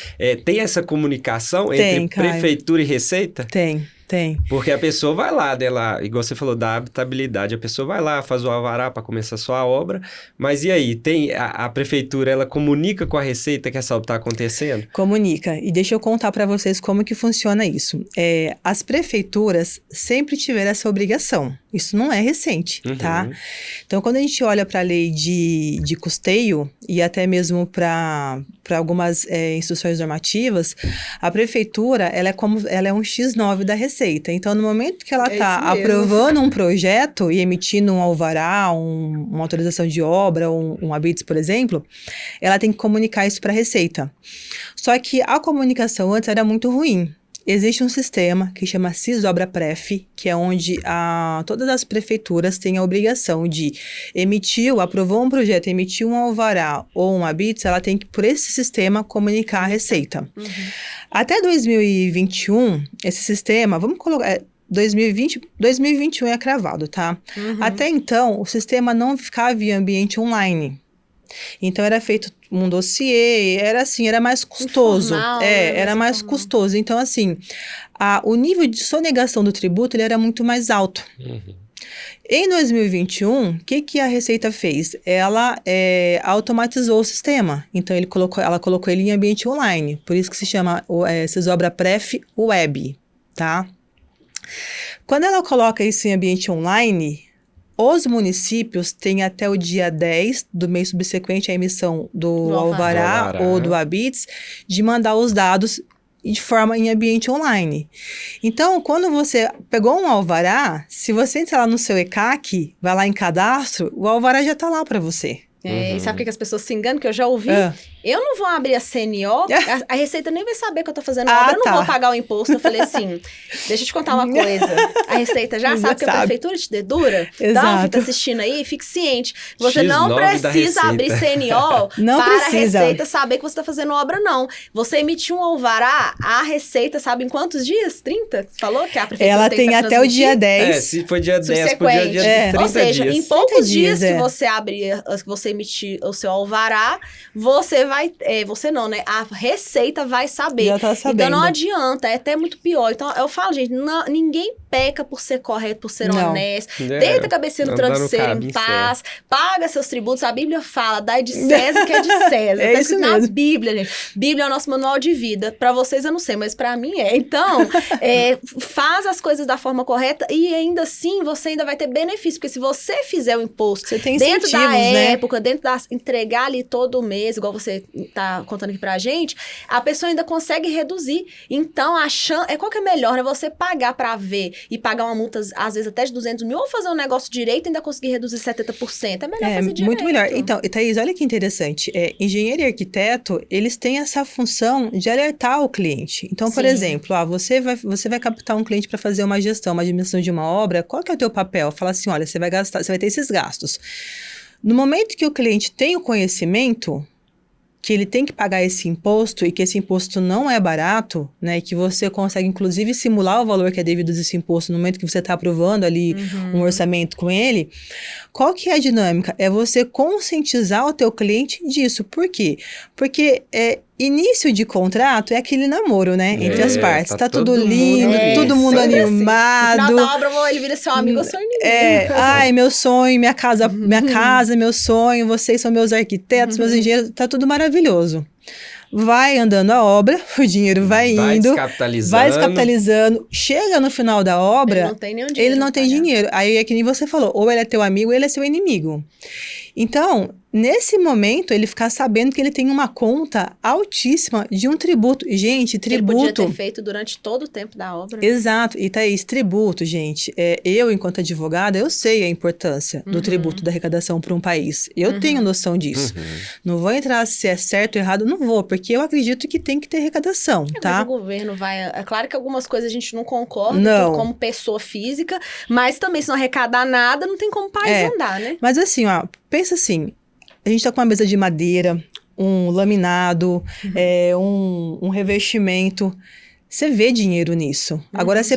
Tem essa comunicação entre prefeitura e Receita? Tem. Tem. Porque a pessoa vai lá, dela, igual você falou, da habitabilidade, a pessoa vai lá, faz o alvará para começar a sua obra, mas e aí? Tem a prefeitura, ela comunica com a Receita que essa obra está acontecendo? Comunica. E deixa eu contar para vocês como que funciona isso. As prefeituras sempre tiveram essa obrigação. Isso não é recente, tá? Então, quando a gente olha para a lei de custeio e até mesmo para algumas instruções normativas, a prefeitura, ela é um X9 da Receita. Então, no momento que ela está aprovando um projeto e emitindo um alvará, uma autorização de obra, um habites, por exemplo, ela tem que comunicar isso para a Receita. Só que a comunicação antes era muito ruim. Existe um sistema que chama Cisobra-Pref, que é onde todas as prefeituras têm a obrigação de aprovou um projeto, emitiu um alvará ou um habites, ela tem que, por esse sistema, comunicar a Receita. Até 2021, esse sistema, vamos colocar... 2021 é cravado, tá? Até então, o sistema não ficava em ambiente online. Então, era feito um dossiê, era mais custoso. Informal, era mais custoso. Então, assim, o nível de sonegação do tributo, ele era muito mais alto. Em 2021, o que a Receita fez? Ela automatizou o sistema. Então, ela colocou ele em ambiente online. Por isso que se chama Cisobra-Pref Web, tá? Quando ela coloca isso em ambiente online... Os municípios têm até o dia 10 do mês subsequente à emissão do alvará ou do habites de mandar os dados de forma em ambiente online. Então, quando você pegou um alvará, se você entrar lá no seu ECAC, vai lá em cadastro, o alvará já está lá para você. E sabe por que as pessoas se enganam? Que eu já ouvi. Eu não vou abrir a CNO, a Receita nem vai saber que eu tô fazendo obra, eu não vou pagar o imposto. Eu falei assim, deixa eu te contar uma coisa. A Receita já sabe que a prefeitura te dedura. Então, quem tá assistindo aí, fique ciente. Você não precisa abrir CNO para a Receita saber que você tá fazendo obra, não. Você emitiu um alvará, a Receita sabe em quantos dias? 30? Falou que a prefeitura ela tem até o dia 10. Se foi dia 10, por dia 30 Ou seja, dias. em poucos dias que você abrir, que você emitir o seu alvará, você não, né? A Receita vai saber. Já tá sabendo. Então não adianta, é até muito pior. Então eu falo, gente, ninguém peca por ser correto, por ser honesto. Deita a cabecinha no travesseiro em paz, paga seus tributos. A Bíblia fala, dai de César que é de César. É tá isso escrito mesmo. na Bíblia, gente. Bíblia é o nosso manual de vida. Pra vocês eu não sei, mas pra mim é. Então, faz as coisas da forma correta e ainda assim você ainda vai ter benefício, porque se você fizer o imposto você tem dentro da época, né? entregar ali todo mês, igual você tá contando aqui pra gente, a pessoa ainda consegue reduzir. Então, qual que é melhor, né? Você pagar pra ver e pagar uma multa, às vezes até de 200 mil, ou fazer um negócio direito e ainda conseguir reduzir 70%. É melhor fazer direito. Muito melhor. Então, Thaís, olha que interessante. Engenheiro e arquiteto, eles têm essa função de alertar o cliente. Então, por exemplo, você vai captar um cliente para fazer uma gestão, uma administração de uma obra, qual que é o teu papel? Fala assim, olha, você vai ter esses gastos. No momento que o cliente tem o conhecimento que ele tem que pagar esse imposto e que esse imposto não é barato, né? Que você consegue, inclusive, simular o valor que é devido a esse imposto no momento que você está aprovando ali um orçamento com ele. Qual que é a dinâmica? É você conscientizar o teu cliente disso. Por quê? Porque início de contrato é aquele namoro, né? Entre as partes. Tá tudo lindo, todo mundo animado. No final da obra, ele vira seu amigo, eu sou inimigo. Ai, meu sonho, minha casa, meu sonho, vocês são meus arquitetos, meus engenheiros, tá tudo maravilhoso. Vai andando a obra, o dinheiro vai indo, vai descapitalizando, chega no final da obra, ele não tem dinheiro. Aí é que nem você falou, ou ele é teu amigo ou ele é seu inimigo. Então, nesse momento, ele ficar sabendo que ele tem uma conta altíssima de um tributo. Gente, tributo... Ele podia ter feito durante todo o tempo da obra. Exato. E Thaís, tributo, gente, eu, enquanto advogada, eu sei a importância do tributo da arrecadação para um país. Eu tenho noção disso. Não vou entrar se é certo ou errado, não vou, porque eu acredito que tem que ter arrecadação, tá? Mas o governo vai... É claro que algumas coisas a gente não concorda como pessoa física, mas também se não arrecadar nada, não tem como o país andar, né? Mas assim, ó, pensa assim, a gente tá com uma mesa de madeira, um laminado, um revestimento. Você vê dinheiro nisso. Agora, você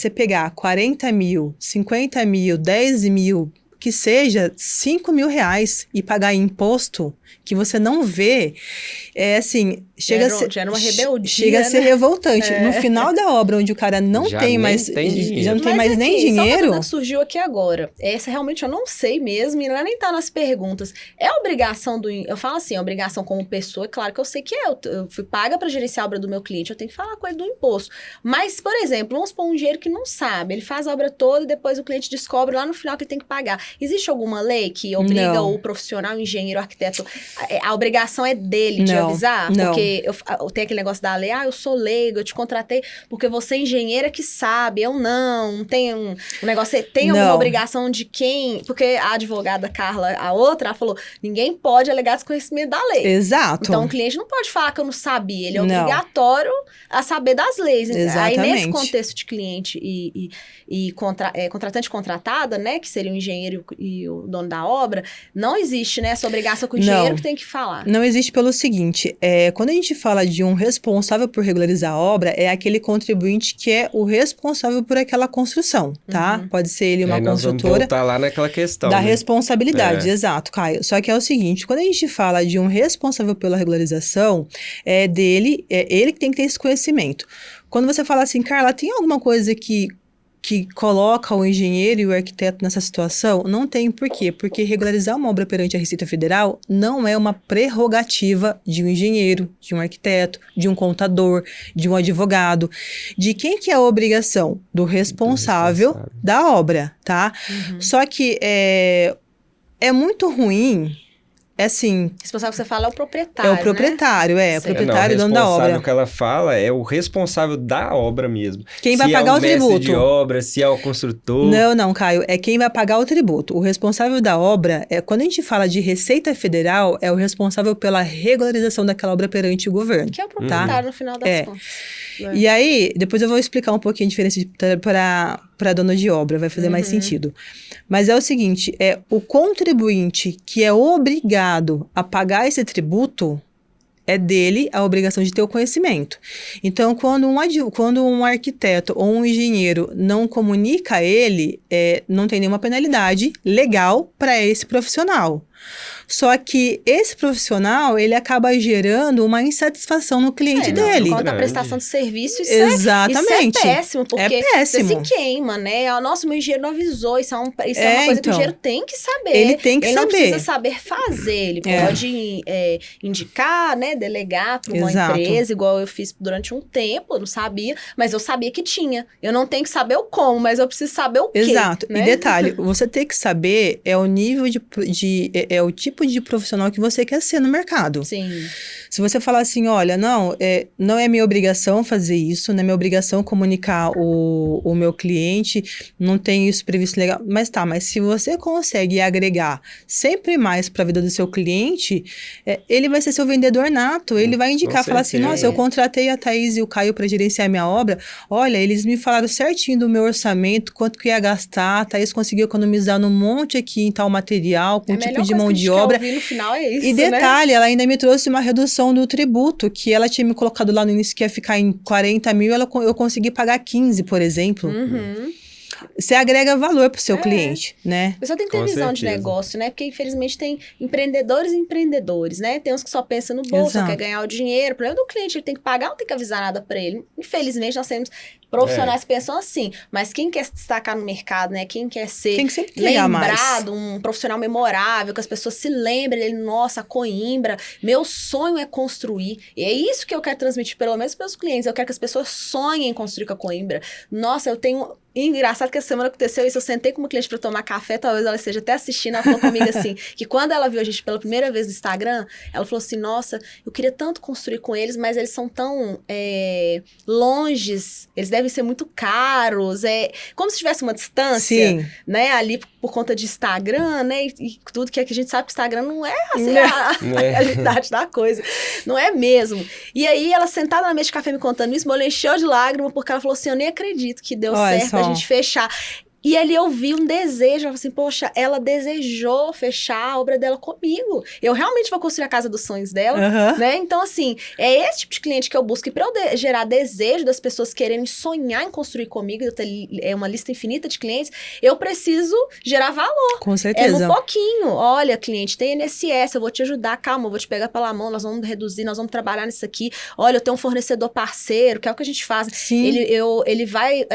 pegar 40 mil, 50 mil, 10 mil, que seja R$5.000 e pagar imposto que você não vê, assim, chega a uma rebeldia, chega a ser revoltante. No final da obra, onde o cara não Já tem nem mais, tem já não tem mais aqui, nem só uma dinheiro. dúvida que surgiu aqui agora. Essa realmente eu não sei mesmo, e ela nem tá nas perguntas. É obrigação eu falo assim, obrigação como pessoa, claro que eu sei que é. Eu fui paga para gerenciar a obra do meu cliente, eu tenho que falar com ele do imposto. Mas, por exemplo, vamos supor um engenheiro que não sabe, ele faz a obra toda e depois o cliente descobre lá no final que ele tem que pagar. Existe alguma lei que obriga o profissional, o engenheiro, o arquiteto, a obrigação é dele de avisar? Não. Porque eu tenho aquele negócio da lei, eu sou leigo, eu te contratei porque você é engenheira que sabe, eu não tem um negócio, tem alguma obrigação de quem? Porque a advogada Carla, a outra, ela falou, ninguém pode alegar desconhecimento da lei. Exato. Então o cliente não pode falar que eu não sabia, ele é obrigatório a saber das leis. Exatamente. Aí nesse contexto de cliente e contratante contratada, né, que seria o engenheiro e o dono da obra, não existe, né, essa obrigação com o engenheiro que tem que falar. Não existe pelo seguinte, quando a gente fala de um responsável por regularizar a obra, é aquele contribuinte que é o responsável por aquela construção, tá? Pode ser ele uma nós construtora. Vamos voltar lá naquela questão, da né? responsabilidade, exato, Caio. Só que é o seguinte, quando a gente fala de um responsável pela regularização, é ele que tem que ter esse conhecimento. Quando você fala assim, Carla, tem alguma coisa que coloca o engenheiro e o arquiteto nessa situação? Não tem. Por quê? Porque regularizar uma obra perante a Receita Federal não é uma prerrogativa de um engenheiro, de um arquiteto, de um contador, de um advogado. De quem que é a obrigação? Do responsável da obra, tá? Só que é muito ruim. É assim... O responsável que você fala é o proprietário, É o proprietário, né? o proprietário, dono da obra. O responsável que ela fala é o responsável da obra mesmo. Quem vai pagar o tributo. Se é o mestre de obra, se é o construtor. Não, Caio, é quem vai pagar o tributo. O responsável da obra, quando a gente fala de Receita Federal, é o responsável pela regularização daquela obra perante o governo. Que é o proprietário, no final das contas. E aí, depois eu vou explicar um pouquinho a diferença para dono de obra, vai fazer mais sentido. Mas é o seguinte, o contribuinte que é obrigado a pagar esse tributo, é dele a obrigação de ter o conhecimento. Então, quando um arquiteto ou um engenheiro não comunica a ele, não tem nenhuma penalidade legal para esse profissional. Só que esse profissional, ele acaba gerando uma insatisfação no cliente dele. Quanto à prestação de serviço, isso Exatamente. É péssimo, porque péssimo. Você se queima, né? Nossa, meu engenheiro não avisou, isso é uma coisa que o engenheiro tem que saber. Ele tem que saber. Ele não precisa saber fazer, ele pode indicar, né, delegar para uma empresa, igual eu fiz durante um tempo, eu não sabia, mas eu sabia que tinha. Eu não tenho que saber o como, mas eu preciso saber o quê. Exato. Né? E detalhe, você tem que saber o nível é o tipo de profissional que você quer ser no mercado. Sim. Se você falar assim, olha, não é minha obrigação fazer isso, não é minha obrigação comunicar o meu cliente, não tem isso previsto legal. Mas se você consegue agregar sempre mais para a vida do seu cliente, ele vai ser seu vendedor nato, ele vai indicar, falar assim, nossa, eu contratei a Thaís e o Caio para gerenciar minha obra, olha, eles me falaram certinho do meu orçamento, quanto que ia gastar, a Thaís conseguiu economizar num monte aqui em tal material, com tipo de mão de obra. No final é isso, e detalhe, ela ainda me trouxe uma redução do tributo, que ela tinha me colocado lá no início que ia ficar em 40 mil, eu consegui pagar 15, por exemplo. Você agrega valor pro seu cliente, né? Você tem que ter visão de negócio, né? Porque, infelizmente, tem empreendedores e empreendedores, né? Tem uns que só pensam no bolso, só quer ganhar o dinheiro. O problema do cliente, ele tem que pagar, não tem que avisar nada pra ele. Infelizmente, nós temos profissionais que pensam assim. Mas quem quer se destacar no mercado, né? Quem quer ser lembrado, um profissional memorável, que as pessoas se lembrem dele. Nossa, a Coimbra, meu sonho é construir. E é isso que eu quero transmitir, pelo menos para os clientes. Eu quero que as pessoas sonhem em construir com a Coimbra. Nossa, eu tenho... Engraçado que essa semana aconteceu isso, eu sentei com uma cliente para tomar café, talvez ela esteja até assistindo, ela falou comigo assim, que quando ela viu a gente pela primeira vez no Instagram, ela falou assim, nossa, eu queria tanto construir com eles, mas eles são tão longes, eles devem ser muito caros, como se tivesse uma distância, né, ali por conta de Instagram, né, e tudo que a gente sabe que o Instagram não é assim, a realidade da coisa, não é mesmo. E aí, ela sentada na mesa de café me contando isso, meu olho encheu de lágrimas, porque ela falou assim, eu nem acredito que deu certo a gente fechar. E ali eu vi um desejo, eu falei assim, poxa, ela desejou fechar a obra dela comigo. Eu realmente vou construir a casa dos sonhos dela, né? Então, assim, é esse tipo de cliente que eu busco. E para eu gerar desejo das pessoas quererem sonhar em construir comigo, é uma lista infinita de clientes, eu preciso gerar valor. Com certeza. É no pouquinho. Olha, cliente, tem INSS, eu vou te ajudar, calma, eu vou te pegar pela mão, nós vamos reduzir, nós vamos trabalhar nisso aqui. Olha, eu tenho um fornecedor parceiro, que é o que a gente faz. Sim. Ele vai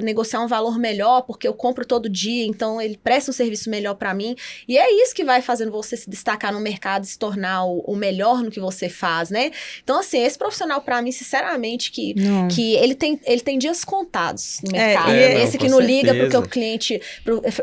negociar um valor melhor, porque eu compro todo dia, então ele presta um serviço melhor para mim. E é isso que vai fazendo você se destacar no mercado e se tornar o melhor no que você faz, né? Então, assim, esse profissional, para mim, sinceramente, que ele tem dias contados no mercado. Esse que não liga porque o cliente,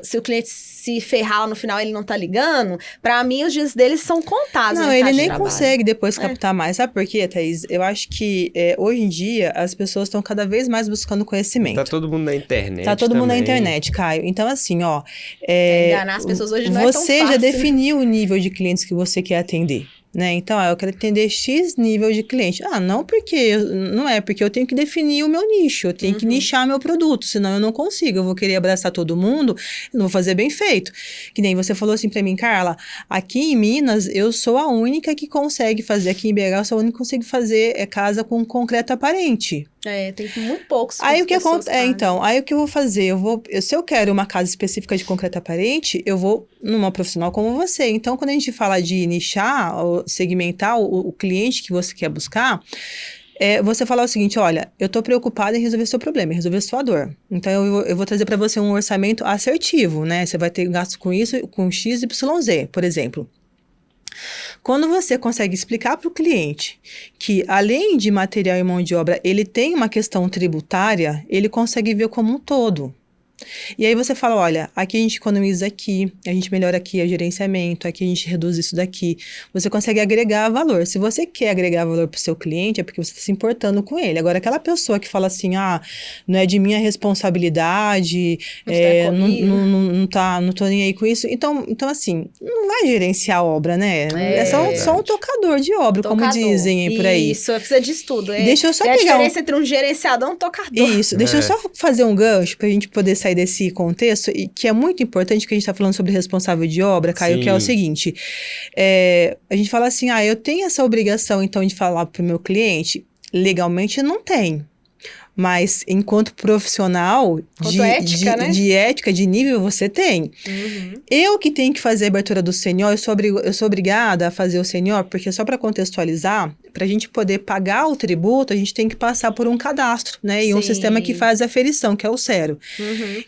se o cliente se ferrar lá no final, ele não tá ligando, para mim, os dias deles são contados. Não, ele nem consegue depois captar mais. Sabe por quê, Thaís? Eu acho que hoje em dia as pessoas estão cada vez mais buscando conhecimento. Tá todo mundo na internet. Tá todo mundo na internet, Caio. Então, assim, ó... enganar as pessoas hoje não é tão fácil. Você já definiu o nível de clientes que você quer atender. Né? Então, eu quero atender X nível de cliente. Não porque eu tenho que definir o meu nicho, eu tenho que nichar meu produto, senão eu não consigo, eu vou querer abraçar todo mundo, eu não vou fazer bem feito. Que nem você falou assim pra mim, Carla, aqui em Minas, eu sou a única que consegue fazer, aqui em BH, eu sou a única que consigo fazer casa com concreto aparente. Tem muito poucos. Aí o que acontece? Aí o que eu vou fazer? Se eu quero uma casa específica de concreto aparente, eu vou numa profissional como você. Então, quando a gente fala de nichar, ou segmentar o cliente que você quer buscar, você falar o seguinte, olha, eu tô preocupada em resolver seu problema, em resolver sua dor. Então, eu vou trazer para você um orçamento assertivo, né? Você vai ter gasto com isso, com X, Y, Z, por exemplo. Quando você consegue explicar para o cliente que, além de material e mão de obra, ele tem uma questão tributária, ele consegue ver como um todo. E aí você fala, olha, aqui a gente economiza aqui, a gente melhora aqui o gerenciamento, aqui a gente reduz isso daqui. Você consegue agregar valor. Se você quer agregar valor para o seu cliente, é porque você está se importando com ele. Agora, aquela pessoa que fala assim, não é de minha responsabilidade, não tô nem aí com isso. Então assim, não vai gerenciar a obra, né? É só um tocador de obra, como dizem por aí. Isso, precisa disso tudo. Deixa eu só pegar a diferença entre um gerenciador e um tocador. Isso, deixa eu só fazer um gancho para a gente poder sair desse contexto, e que é muito importante, que a gente está falando sobre responsável de obra, Caio, Sim. que é o seguinte, a gente fala assim, eu tenho essa obrigação, então, de falar para o meu cliente, legalmente não tem. Mas, enquanto profissional de ética, de nível, você tem. Eu que tenho que fazer a abertura do senior, eu sou obrigada a fazer o senior, porque só para contextualizar, para a gente poder pagar o tributo, a gente tem que passar por um cadastro, né? E um sistema que faz a aferição, que é o SERO.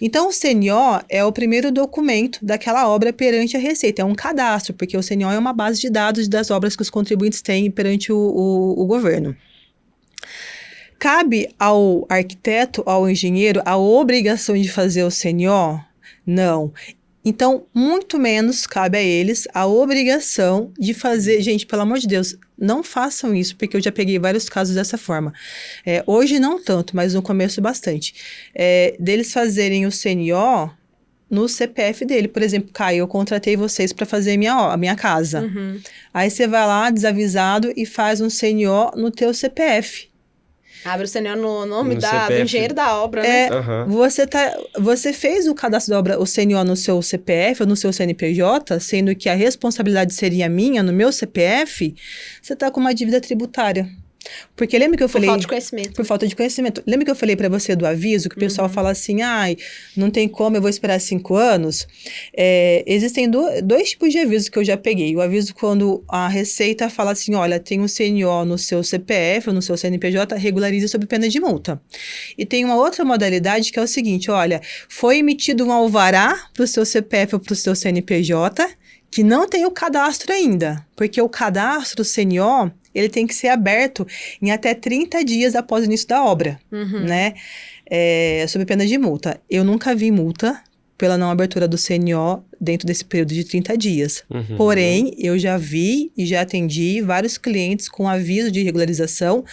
Então, o senior é o primeiro documento daquela obra perante a Receita. É um cadastro, porque o senior é uma base de dados das obras que os contribuintes têm perante o governo. Cabe ao arquiteto, ao engenheiro, a obrigação de fazer o senior? Não. Então, muito menos cabe a eles a obrigação de fazer... Gente, pelo amor de Deus, não façam isso, porque eu já peguei vários casos dessa forma. Hoje não tanto, mas no começo bastante. Deles fazerem o senior no CPF dele. Por exemplo, Caio, eu contratei vocês para fazer a minha casa. Aí você vai lá, desavisado, e faz um senior no teu CPF. Abre o senior no nome do engenheiro da obra, né? Você fez o cadastro da obra, o senior no seu CPF ou no seu CNPJ, sendo que a responsabilidade seria minha no meu CPF, você está com uma dívida tributária. Porque lembra que eu falei... Por falta de conhecimento. Por falta de conhecimento. Lembra que eu falei para você do aviso, que o pessoal fala assim, não tem como, eu vou esperar 5 anos? Existem dois tipos de avisos que eu já peguei. O aviso quando a Receita fala assim, olha, tem um CNO no seu CPF ou no seu CNPJ, regularize sob pena de multa. E tem uma outra modalidade que é o seguinte, olha, foi emitido um alvará para o seu CPF ou para o seu CNPJ, que não tem o cadastro ainda, porque o cadastro CNO, ele tem que ser aberto em até 30 dias após o início da obra, né? Sob pena de multa. Eu nunca vi multa pela não abertura do CNO dentro desse período de 30 dias. Porém, eu já vi e já atendi vários clientes com aviso de regularização,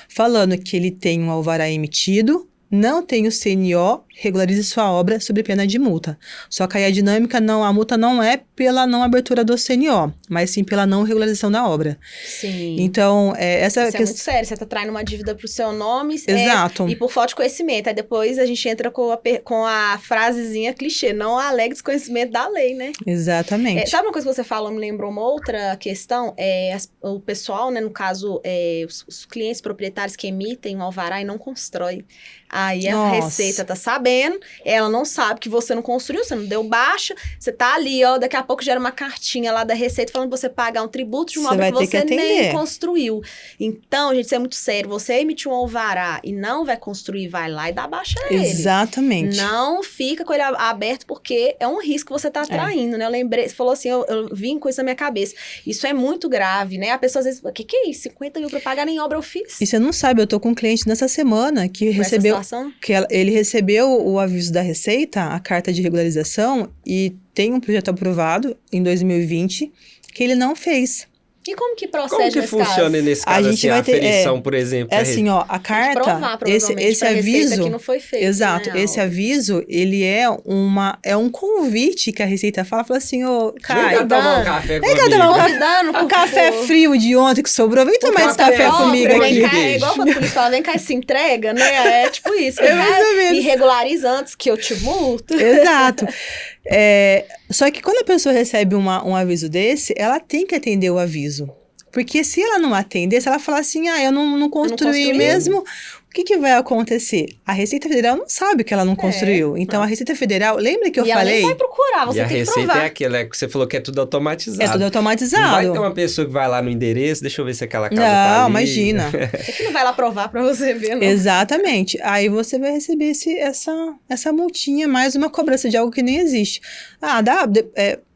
falando que ele tem um alvará emitido, não tem o CNO regularize sua obra sob pena de multa. Só que aí a dinâmica a multa não é pela não abertura do CNO, mas sim pela não regularização da obra. Sim. Então, essa Isso é muito sério, você tá traindo uma dívida pro seu nome. Exato. E por falta de conhecimento. Aí depois a gente entra com a frasezinha clichê, não alegue desconhecimento da lei, né? Exatamente. Sabe uma coisa que você falou, me lembrou uma outra questão? O pessoal, né, no caso, os clientes proprietários que emitem um alvará e não constroem. Aí a Receita tá sabendo, ela não sabe que você não construiu, você não deu baixa, você tá ali, ó, daqui a pouco gera uma cartinha lá da Receita falando pra você pagar um tributo de uma obra que você nem construiu. Então, gente, isso é muito sério. Você emitiu um alvará e não vai construir, vai lá e dá baixa a ele. Exatamente. Não fica com ele aberto, porque é um risco que você tá atraindo, né? Eu lembrei, você falou assim, eu vim com isso na minha cabeça. Isso é muito grave, né? A pessoa às vezes fala, que é isso? 50 mil pra pagar nem obra eu fiz? E você não sabe, eu tô com um cliente nessa semana que recebeu... Que ele recebeu o aviso da Receita, a carta de regularização, e tem um projeto aprovado em 2020 que ele não fez. E como que procede Como que nesse funciona caso? nesse caso, a gente assim, vai a ter, aferição, por exemplo? É assim, ó, a carta, provar, esse aviso, que não foi feito, exato, né? esse aviso, ele é um convite que a Receita fala assim, ô, Caio, vem cá tomar um café comigo. Vem cá tomar um café frio de ontem que sobrou, vem tomar esse café comigo aqui. É igual quando a polícia fala, vem cá e se entrega, né? É tipo isso, vem cá e regulariza antes que eu te multo. Exato. Só que quando a pessoa recebe um aviso desse, ela tem que atender o aviso. Porque se ela não atender, se ela falar assim, eu não construí mesmo, o que vai acontecer? A Receita Federal não sabe que ela não construiu. Então, a Receita Federal, lembra que eu falei? Ela nem vai procurar, você tem que provar. E a Receita é aquela que você falou que é tudo automatizado. É tudo automatizado. Não vai ter uma pessoa que vai lá no endereço, deixa eu ver se aquela casa tá ali. Não, imagina. Você que não vai lá provar pra você ver, não. Exatamente. Aí você vai receber essa multinha, mais uma cobrança de algo que nem existe.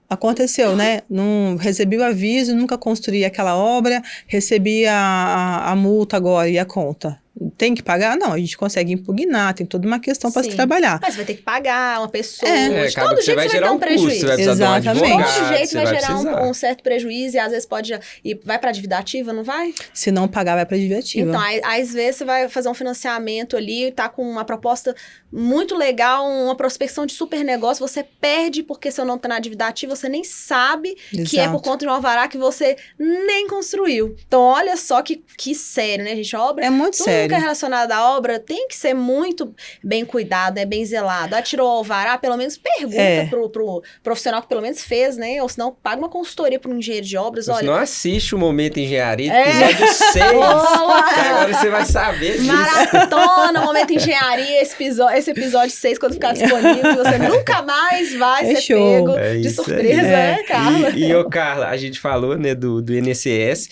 Aconteceu, né? Não recebi o aviso, nunca construí aquela obra, recebi a multa agora e a conta. Tem que pagar? Não, a gente consegue impugnar, tem toda uma questão para se trabalhar. Mas vai ter que pagar uma pessoa. De todo jeito vai gerar um prejuízo. Você vai precisar de um advogado, de todo jeito vai gerar um certo prejuízo e às vezes pode ir, vai para dívida ativa, não vai? Se não pagar, vai para dívida ativa. Então, às vezes você vai fazer um financiamento ali, tá com uma proposta muito legal, uma prospecção de super negócio, você perde porque seu nome tá na dívida ativa, você nem sabe que é por conta de um alvará que você nem construiu. Então, olha só que sério, né, gente? A obra... É muito sério. Tudo que é relacionado à obra tem que ser muito bem cuidado, né? Bem zelado. Tirou o alvará, pelo menos pergunta pro profissional que pelo menos fez, né? Ou senão paga uma consultoria para um engenheiro de obras. Olha, não assiste o Momento Engenharia, episódio 6. Que agora você vai saber disso. Maratona, Momento Engenharia, esse episódio 6, quando ficar disponível, você nunca mais vai ser pego de surpresa, né, Carla? E Carla, a gente falou, né, do INSS.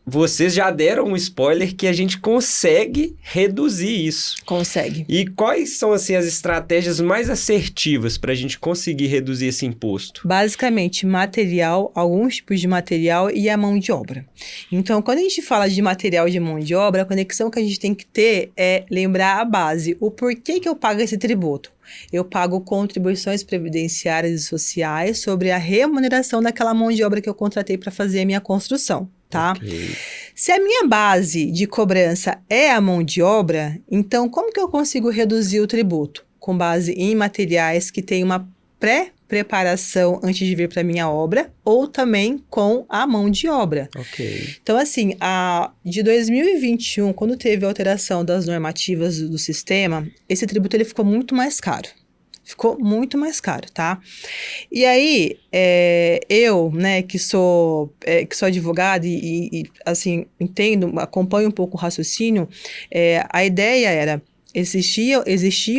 Vocês já deram um spoiler que a gente consegue reduzir isso. Consegue. E quais são, assim, as estratégias mais assertivas para a gente conseguir reduzir esse imposto? Basicamente, material, alguns tipos de material e a mão de obra. Então, quando a gente fala de material e de mão de obra, a conexão que a gente tem que ter é lembrar a base. O porquê que eu pago esse tributo? Eu pago contribuições previdenciárias e sociais sobre a remuneração daquela mão de obra que eu contratei para fazer a minha construção. Tá? Okay. Se a minha base de cobrança é a mão de obra, então como que eu consigo reduzir o tributo? Com base em materiais que têm uma pré-preparação antes de vir para a minha obra, ou também com a mão de obra. Okay. Então, assim, de 2021, quando teve a alteração das normativas do sistema, esse tributo ele ficou muito mais caro. Ficou muito mais caro, tá? E aí, eu, né, que sou advogada e assim, entendo, acompanho um pouco o raciocínio, a ideia era, existia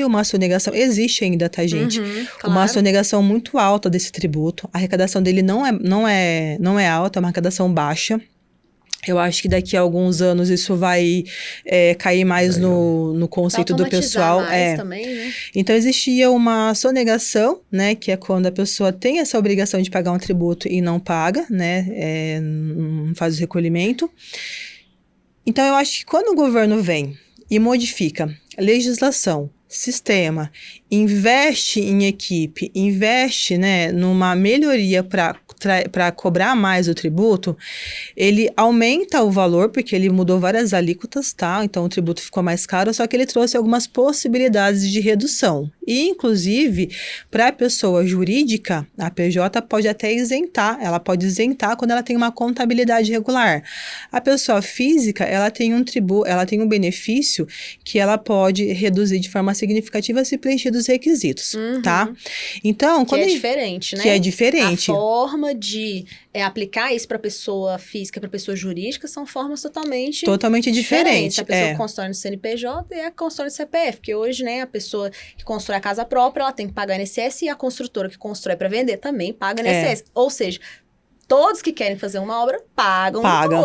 uma sonegação, existe ainda, tá, gente? Claro. Uma sonegação muito alta desse tributo, a arrecadação dele não é alta, é uma arrecadação baixa. Eu acho que daqui a alguns anos isso vai cair mais no conceito do pessoal. Mais também, né? Então, existia uma sonegação, né? Que é quando a pessoa tem essa obrigação de pagar um tributo e não paga, né? Não faz o recolhimento. Então, eu acho que quando o governo vem e modifica legislação, sistema, investe em equipe, investe, né, numa melhoria para para cobrar mais o tributo, ele aumenta o valor, porque ele mudou várias alíquotas, tá? Então, o tributo ficou mais caro, só que ele trouxe algumas possibilidades de redução. E, inclusive, para a pessoa jurídica, a PJ pode até isentar, ela pode isentar quando ela tem uma contabilidade regular. A pessoa física, ela tem um benefício que ela pode reduzir de forma significativa se preencher dos requisitos, tá? Então, que é diferente, né? Que é diferente. A forma de aplicar isso para pessoa física e para pessoa jurídica são formas totalmente diferentes. A pessoa que constrói no CNPJ e a que constrói no CPF, porque hoje, né, a pessoa que constrói a casa própria, ela tem que pagar INSS e a construtora que constrói para vender também paga INSS. Ou seja, todos que querem fazer uma obra pagam.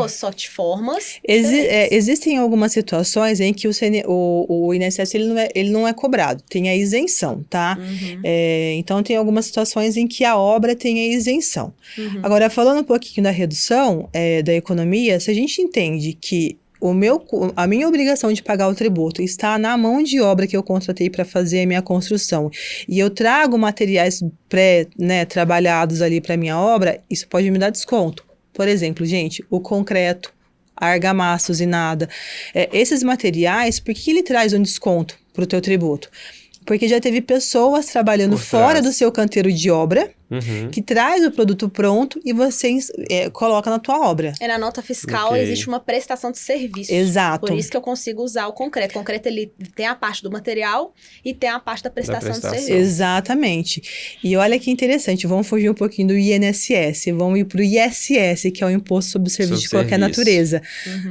Só de formas existem algumas situações em que o INSS ele não é cobrado, tem a isenção, tá? Então, tem algumas situações em que a obra tem a isenção. Agora, falando um pouquinho da redução da economia, se a gente entende que a minha obrigação de pagar o tributo está na mão-de-obra que eu contratei para fazer a minha construção e eu trago materiais trabalhados ali para minha obra, isso pode me dar desconto. Por exemplo, gente, o concreto, a argamassa usinada, esses materiais, por que ele traz um desconto para o teu tributo? Porque já teve pessoas trabalhando fora do seu canteiro de obra, que traz o produto pronto e você coloca na tua obra. Na nota fiscal existe uma prestação de serviço. Exato. Por isso que eu consigo usar o concreto. O concreto, ele tem a parte do material e tem a parte da prestação de serviço. Exatamente. E olha que interessante, vamos fugir um pouquinho do INSS, vamos ir para o ISS, que é o Imposto sobre Serviço de Qualquer Natureza.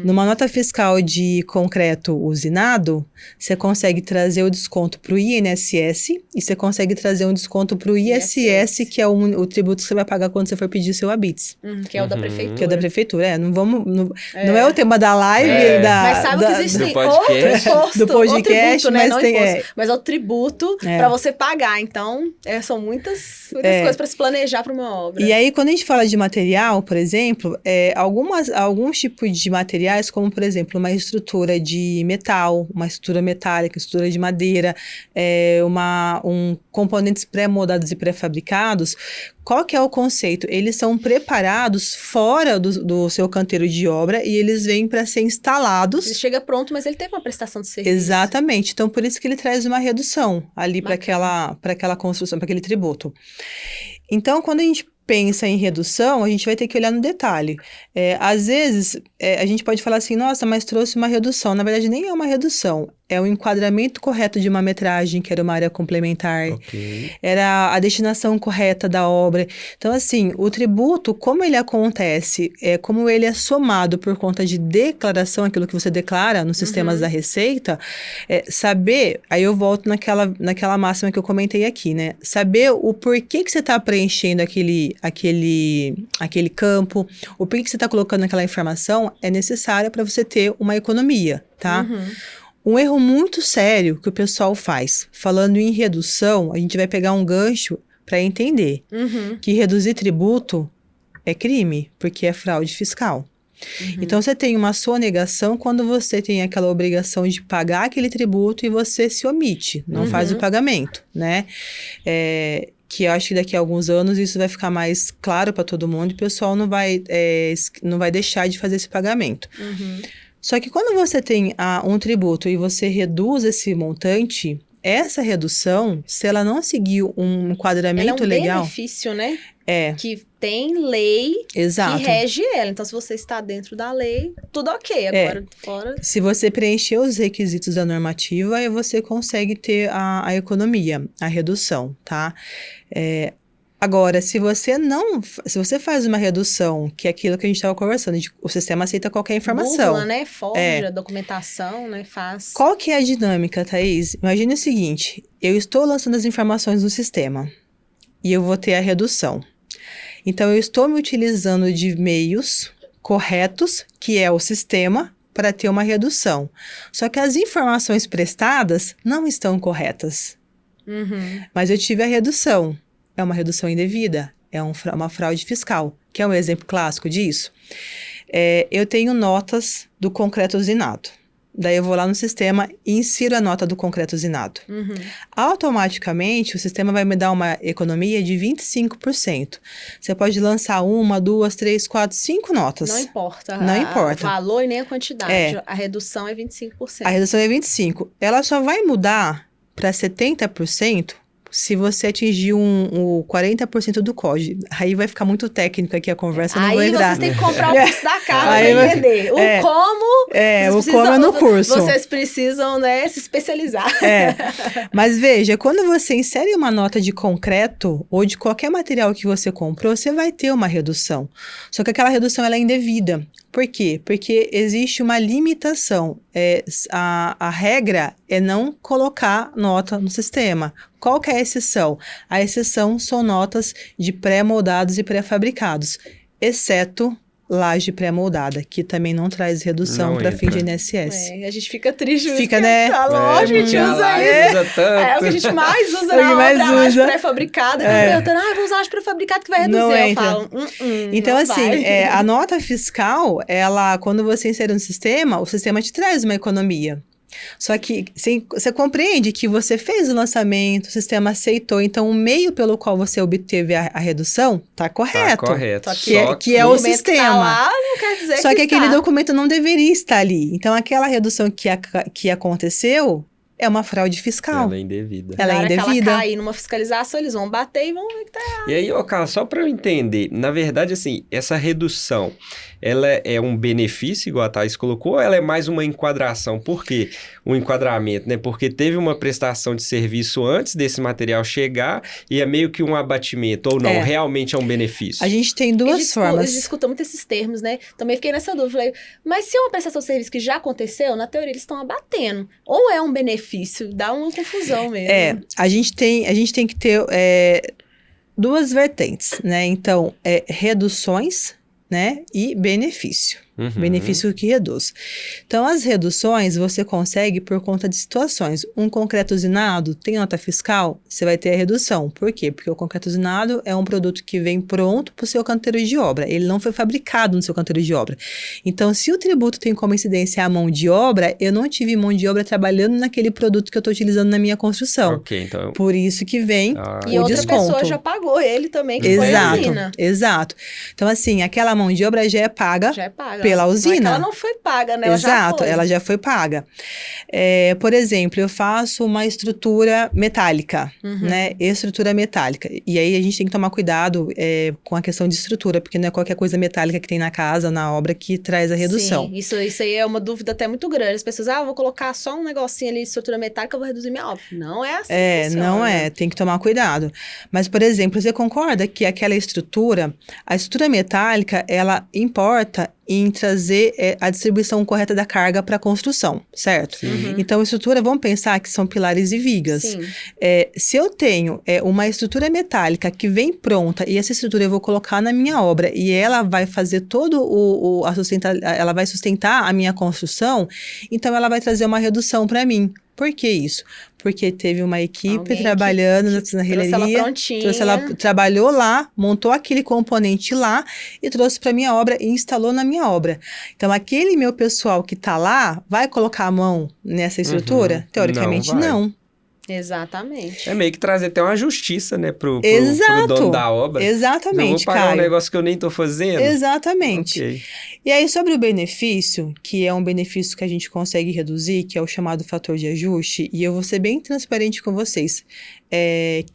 Numa nota fiscal de concreto usinado, você consegue trazer o desconto para o INSS e você consegue trazer um desconto para o ISS, que é o tributo que você vai pagar quando você for pedir seu habite. Que é o da prefeitura. Que é o da prefeitura, não é o tema da live, mas sabe que existe do podcast, tributo, né? Mas tem... Mas é o tributo para você pagar, então são muitas coisas para se planejar para uma obra. E aí, quando a gente fala de material, por exemplo, alguns tipos de materiais, como por exemplo, uma estrutura de metal, uma estrutura metálica, estrutura de madeira, componentes pré-moldados e pré-fabricados, qual que é o conceito? Eles são preparados fora do seu canteiro de obra e eles vêm para ser instalados. Ele chega pronto, mas ele teve uma prestação de serviço. Exatamente. Então, por isso que ele traz uma redução ali para aquela construção, para aquele tributo. Então, quando a gente pensa em redução, a gente vai ter que olhar no detalhe. Às vezes, a gente pode falar assim, nossa, mas trouxe uma redução. Na verdade, nem é uma redução. É o enquadramento correto de uma metragem, que era uma área complementar. Era a destinação correta da obra. Então, assim, o tributo, como ele acontece, como ele é somado por conta de declaração, aquilo que você declara nos sistemas da Receita, saber, aí eu volto naquela máxima que eu comentei aqui, né? Saber o porquê que você está preenchendo aquele campo, o porquê que você está colocando aquela informação é necessária para você ter uma economia, tá? Um erro muito sério que o pessoal faz, falando em redução, a gente vai pegar um gancho para entender que reduzir tributo é crime, porque é fraude fiscal. Então, você tem uma sonegação quando você tem aquela obrigação de pagar aquele tributo e você se omite, não faz o pagamento, né? Que eu acho que daqui a alguns anos isso vai ficar mais claro para todo mundo e o pessoal não vai deixar de fazer esse pagamento. Só que quando você tem um tributo e você reduz esse montante, essa redução, se ela não seguir um enquadramento legal... É um benefício, né? Que tem lei Exato. que rege ela. Então, se você está dentro da lei, tudo ok. Agora, fora... Se você preencher os requisitos da normativa, aí você consegue ter a economia, a redução, tá? Agora, se você faz uma redução, que é aquilo que a gente estava conversando, o sistema aceita qualquer informação. Burla, né? Forja, documentação, né? Faz. Qual que é a dinâmica, Thaís? Imagine o seguinte, eu estou lançando as informações no sistema e eu vou ter a redução. Então, eu estou me utilizando de meios corretos, que é o sistema, para ter uma redução. Só que as informações prestadas não estão corretas. Mas eu tive a redução. É uma redução indevida, é uma fraude fiscal, que é um exemplo clássico disso. Eu tenho notas do concreto usinado. daí eu vou lá no sistema e insiro a nota do concreto usinado. Uhum. Automaticamente, o sistema vai me dar uma economia de 25%. Você pode lançar 1, 2, 3, 4, 5 notas. Não importa. Não importa. O valor e nem a quantidade. A redução é 25%. A redução é 25%. Ela só vai mudar para 70% se você atingir o 40% do COGS. Aí vai ficar muito técnico aqui a conversa, não vou entrar. Aí vocês têm que comprar o curso da Carla Aí pra entender. O como... o como é no curso. Vocês precisam, né, se especializar. Mas veja, quando você insere uma nota de concreto ou de qualquer material que você comprou, você vai ter uma redução. Só que aquela redução ela é indevida. Por quê? Porque existe uma limitação. A regra é não colocar nota no sistema. Qual que é a exceção? A exceção são notas de pré-moldados e pré-fabricados, exceto laje pré-moldada, que também não traz redução para fim de INSS. A gente fica triste. Fica, né? A gente usa isso. É o que a gente mais usa na obra, a laje pré-fabricada. Perguntando, vou usar laje pré-fabricada que vai reduzir. Não eu entra. falo, então, assim, a nota fiscal, ela, quando você insere no sistema, o sistema te traz uma economia. Só que você compreende que você fez o lançamento, o sistema aceitou, então o meio pelo qual você obteve a redução está correto. Tá correto. Que é o sistema. Tá lá, não quer dizer Só que está. aquele documento não deveria estar ali. Então aquela redução que aconteceu é uma fraude fiscal. Ela é indevida. Ela é indevida. Que ela cair numa fiscalização, eles vão bater e vão ver que tá errado. E aí, Carla, só para eu entender, na verdade, assim, essa redução, ela é um benefício, igual a Thaís colocou, ou ela é mais uma enquadração? Por quê? Um enquadramento, né? Porque teve uma prestação de serviço antes desse material chegar e é meio que um abatimento, ou não? Realmente é um benefício? A gente tem duas formas. A gente escuta muito esses termos, né? Também fiquei nessa dúvida. Falei, mas se é uma prestação de serviço que já aconteceu, na teoria eles estão abatendo. Ou é um benefício? Dá uma confusão mesmo. A gente tem que ter duas vertentes, né? Então, reduções, né? E benefício. Benefício que reduz. Então, as reduções você consegue por conta de situações. Um concreto usinado tem nota fiscal, você vai ter a redução. Por quê? Porque o concreto usinado é um produto que vem pronto para o seu canteiro de obra. Ele não foi fabricado no seu canteiro de obra. Então, se o tributo tem como incidência a mão de obra, eu não tive mão de obra trabalhando naquele produto que eu estou utilizando na minha construção. Ok, então... Por isso que vem e o outra desconto. Pessoa já pagou ele também, que foi a usina. Exato. Então, assim, aquela mão de obra já é paga. Pela usina. Não é que ela não foi paga, né? Ela já foi paga. Por exemplo, eu faço uma estrutura metálica, né? Estrutura metálica. E aí a gente tem que tomar cuidado com a questão de estrutura, porque não é qualquer coisa metálica que tem na casa, na obra, que traz a redução. Sim, isso aí é uma dúvida até muito grande. As pessoas, vou colocar só um negocinho ali de estrutura metálica, eu vou reduzir minha obra. Não é assim que funciona. Não é. Tem que tomar cuidado. Mas, por exemplo, você concorda que aquela estrutura, a estrutura metálica, ela importa em trazer a distribuição correta da carga para a construção, certo? Então, a estrutura, vamos pensar que são pilares e vigas. Se eu tenho uma estrutura metálica que vem pronta e essa estrutura eu vou colocar na minha obra e ela vai fazer ela vai sustentar a minha construção, então ela vai trazer uma redução para mim. Por que isso? Porque teve uma equipe trabalhando na serralheria, trabalhou lá, montou aquele componente lá e trouxe para minha obra e instalou na minha obra. Então, aquele meu pessoal que está lá, vai colocar a mão nessa estrutura? Teoricamente, não. Exatamente. É meio que trazer até uma justiça, né, pro dono da obra. Exatamente, não vou pagar um negócio que eu nem tô fazendo. Exatamente. Okay. E aí, sobre o benefício, que é um benefício que a gente consegue reduzir, que é o chamado fator de ajuste, e eu vou ser bem transparente com vocês.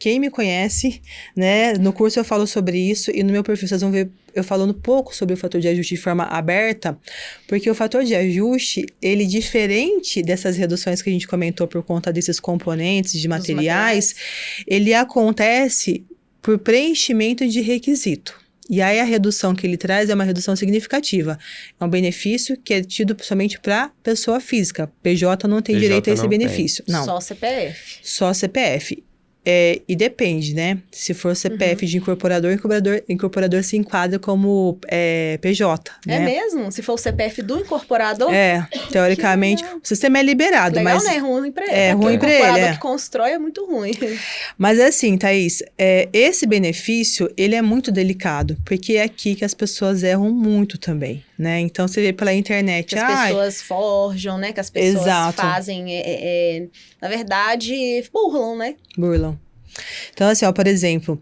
Quem me conhece, né, no curso eu falo sobre isso, e no meu perfil vocês vão ver eu falando um pouco sobre o fator de ajuste de forma aberta, porque o fator de ajuste, ele diferente dessas reduções que a gente comentou por conta desses componentes de materiais, ele acontece por preenchimento de requisito. E aí a redução que ele traz é uma redução significativa. É um benefício que é tido somente para pessoa física. PJ não tem direito a esse benefício. Não. Só CPF. Só CPF. E depende, né? Se for CPF de incorporador se enquadra como PJ, né? É mesmo? Se for o CPF do incorporador? Teoricamente, o sistema é liberado, legal, mas... né? É ruim pra ele. É ruim pra ele, O incorporador que constrói é muito ruim. Mas assim, Thaís, esse benefício, ele é muito delicado, porque é aqui que as pessoas erram muito também. né? Então, você vê pela internet... Que as pessoas forjam, né? Que as pessoas fazem... na verdade, burlam, né? Burlam. Então, assim, ó, por exemplo,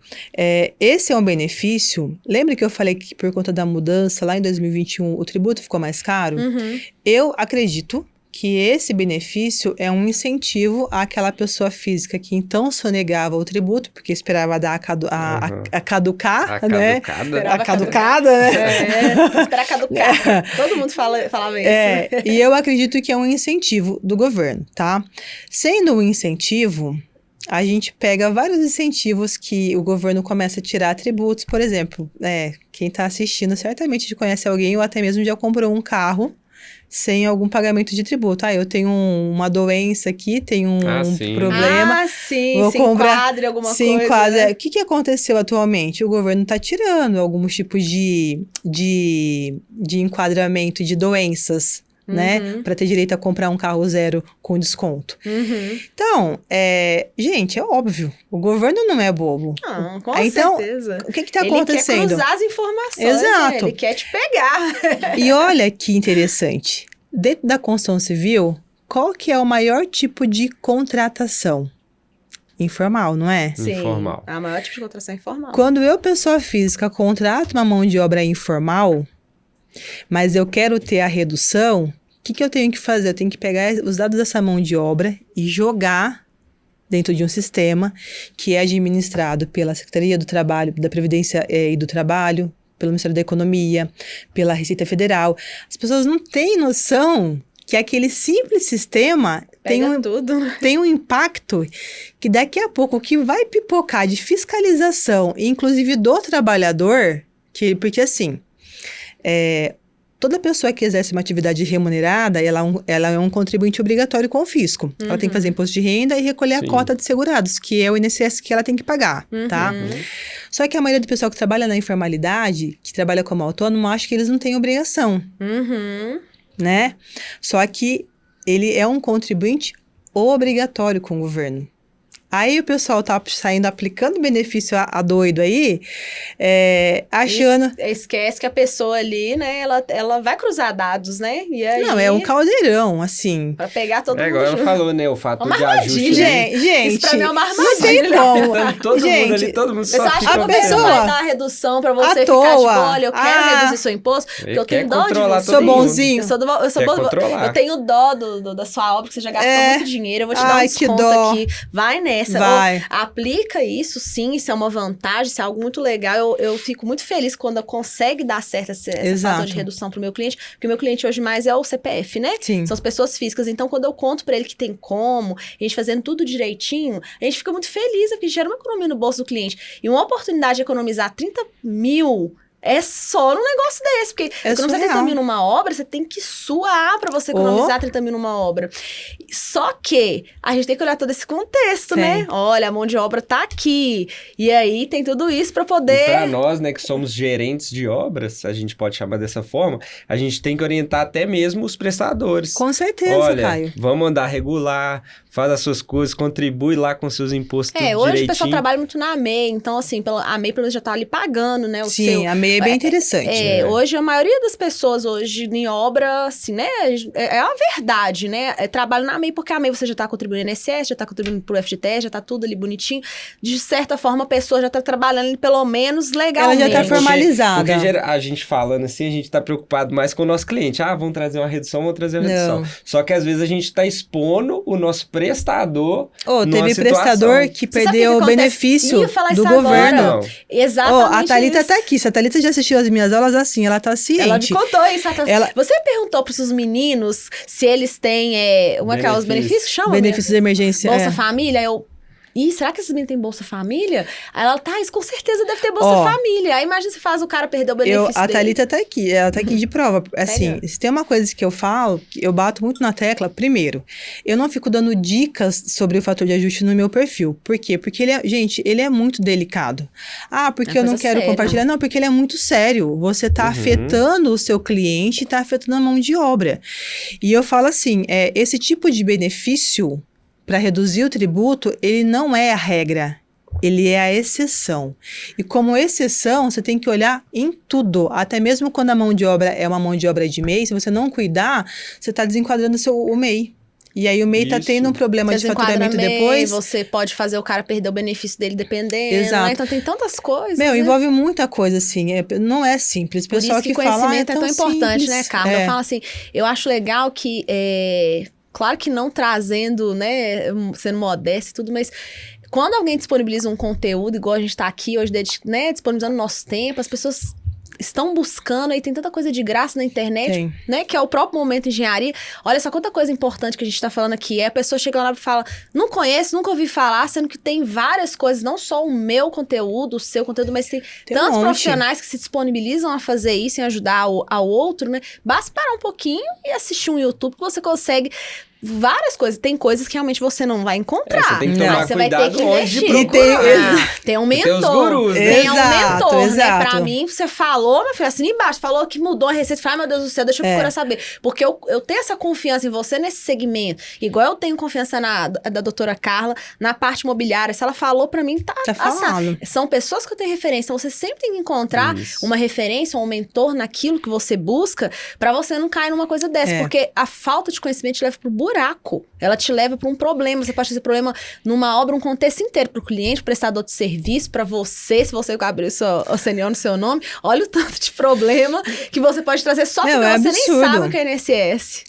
esse é um benefício... Lembra que eu falei que por conta da mudança, lá em 2021, o tributo ficou mais caro? Uhum. Eu acredito que esse benefício é um incentivo àquela pessoa física que então sonegava o tributo, porque esperava dar a caducar, né? A caducada, né? Esperar caducar. Todo mundo falava isso. E eu acredito que é um incentivo do governo, tá? Sendo um incentivo, a gente pega vários incentivos que o governo começa a tirar tributos, por exemplo, quem está assistindo certamente conhece alguém ou até mesmo já comprou um carro sem algum pagamento de tributo. Eu tenho uma doença aqui, tenho um problema. Sim, se enquadre alguma coisa. Se enquadre. Né? O que aconteceu atualmente? O governo está tirando alguns tipos de enquadramento de doenças, né? Para ter direito a comprar um carro zero com desconto. Então, gente, é óbvio. O governo não é bobo. Não, com certeza. O que está acontecendo? Ele quer cruzar as informações. Exato. Ele quer te pegar. E olha que interessante. Dentro da construção civil, qual que é o maior tipo de contratação? Informal, não é? Sim, informal. A maior tipo de contratação é informal. Quando eu, pessoa física, contrato uma mão de obra informal, mas eu quero ter a redução, o que eu tenho que fazer? Eu tenho que pegar os dados dessa mão de obra e jogar dentro de um sistema que é administrado pela Secretaria do Trabalho, da Previdência e do Trabalho, pelo Ministério da Economia, pela Receita Federal. As pessoas não têm noção que aquele simples sistema tem um impacto que daqui a pouco o que vai pipocar de fiscalização, inclusive do trabalhador, porque assim, toda pessoa que exerce uma atividade remunerada, ela é um contribuinte obrigatório com o fisco. Ela tem que fazer imposto de renda e recolher a cota de segurados, que é o INSS que ela tem que pagar, tá? Só que a maioria do pessoal que trabalha na informalidade, que trabalha como autônomo, acha que eles não têm obrigação, né? Só que ele é um contribuinte obrigatório com o governo. Aí o pessoal tá saindo aplicando benefício a doido aí, achando... Esquece que a pessoa ali, né, ela vai cruzar dados, né? E aí... Não, é um caldeirão, assim. Pra pegar todo mundo agora ela falou, né, o fato de ajuste... Gente, isso pra mim é uma armadilha. Não tem como. Todo mundo ali, todo mundo só fica... Você acha que o governo vai dar redução pra você ficar tipo, olha, eu quero reduzir seu imposto, porque eu tenho dó de você. Sou bonzinho. Eu tenho dó da sua obra, que você já gastou muito dinheiro, eu vou te dar um desconto aqui. Vai nessa. Vai. Aplica isso, sim, isso é uma vantagem, isso é algo muito legal. Eu fico muito feliz quando consegue dar certo essa fator de redução pro meu cliente, porque o meu cliente hoje mais é o CPF, né? Sim. São as pessoas físicas. Então, quando eu conto pra ele que tem como, a gente fazendo tudo direitinho, a gente fica muito feliz, porque gera uma economia no bolso do cliente. E uma oportunidade de economizar 30 mil... É só num negócio desse, porque economizar 30 mil numa obra, você tem que suar pra você economizar 30 mil numa obra. Só que a gente tem que olhar todo esse contexto, né? Olha, a mão de obra tá aqui. E aí tem tudo isso pra poder... E pra nós, né, que somos gerentes de obras, a gente pode chamar dessa forma, a gente tem que orientar até mesmo os prestadores. Com certeza, olha, Caio. Vamos andar regular, faz as suas coisas, contribui lá com seus impostos tudo hoje direitinho. O pessoal trabalha muito na AMEI, então assim, a AMEI pelo menos já tá ali pagando, né? A AMEI é bem interessante. Hoje a maioria das pessoas hoje em obra, assim, né? É a verdade, né? Trabalho na AMEI porque a AMEI você já tá contribuindo no INSS, já tá contribuindo pro FGTS, já tá tudo ali bonitinho. De certa forma, a pessoa já tá trabalhando ali, pelo menos legalmente. Ela já tá formalizada. Porque a gente falando assim, a gente tá preocupado mais com o nosso cliente. Vamos trazer uma redução, vamos trazer uma redução. Só que às vezes a gente tá expondo o nosso prestador teve prestador que perdeu o benefício do governo. Exatamente. A Thalita tá aqui. Se a Thalita já assistiu as minhas aulas assim, ela tá ciente. Ela me contou isso. Você perguntou pros seus meninos se eles têm os benefícios? Chama benefícios de emergência. Bolsa Família? Será que esses meninos têm Bolsa Família? Aí ela, isso com certeza deve ter Bolsa Família. Aí imagina se faz o cara perder o benefício A Thalita tá aqui, ela tá aqui de prova. Assim, se tem uma coisa que eu falo, eu bato muito na tecla, primeiro, eu não fico dando dicas sobre o fator de ajuste no meu perfil. Por quê? Porque ele é muito delicado. Porque eu não quero compartilhar. Não, porque ele é muito sério. Você tá afetando o seu cliente, tá afetando a mão de obra. E eu falo assim, esse tipo de benefício para reduzir o tributo, ele não é a regra. Ele é a exceção. E como exceção, você tem que olhar em tudo. Até mesmo quando a mão de obra é uma mão de obra de MEI, se você não cuidar, você está desenquadrando o MEI. E aí o MEI está tendo um problema de faturamento depois. Você pode fazer o cara perder o benefício dele dependendo. Exato. Né? Então tem tantas coisas. Envolve muita coisa, assim. Não é simples. O pessoal Por isso que conhecimento é tão importante, simples, né, Carla? Eu falo assim, eu acho legal que... Claro que não trazendo, né, sendo modesta e tudo, mas... Quando alguém disponibiliza um conteúdo, igual a gente tá aqui hoje, né, disponibilizando nosso tempo, as pessoas estão buscando, aí tem tanta coisa de graça na internet, né, que é o próprio Momento Engenharia. Olha só quanta coisa importante que a gente tá falando aqui. A pessoa chega lá e fala, não conheço, nunca ouvi falar, sendo que tem várias coisas, não só o meu conteúdo, o seu conteúdo, mas tem tantos profissionais que se disponibilizam a fazer isso, em ajudar ao outro, né. Basta parar um pouquinho e assistir um YouTube que você consegue... Várias coisas. Tem coisas que realmente você não vai encontrar. Você tem que tomar você cuidado vai ter que investir. onde procurar. Tem um mentor. Tem os gurus, né? Tem um mentor, exato. né? Pra mim, você falou, meu filho, assim embaixo, falou que mudou a receita. Falei, meu Deus do céu, deixa eu procurar saber. Porque eu tenho essa confiança em você nesse segmento. Igual eu tenho confiança da doutora Carla, na parte imobiliária. Se ela falou pra mim, tá falando. São pessoas que eu tenho referência. Então, você sempre tem que encontrar uma referência, um mentor naquilo que você busca, pra você não cair numa coisa dessa. Porque a falta de conhecimento te leva pro buraco. Ela te leva para um problema. Você pode fazer problema numa obra, um contexto inteiro, para o cliente, prestador de serviço, para você, se você abrir o CNO no seu nome. Olha o tanto de problema que você pode trazer só porque você nem sabe o que é INSS.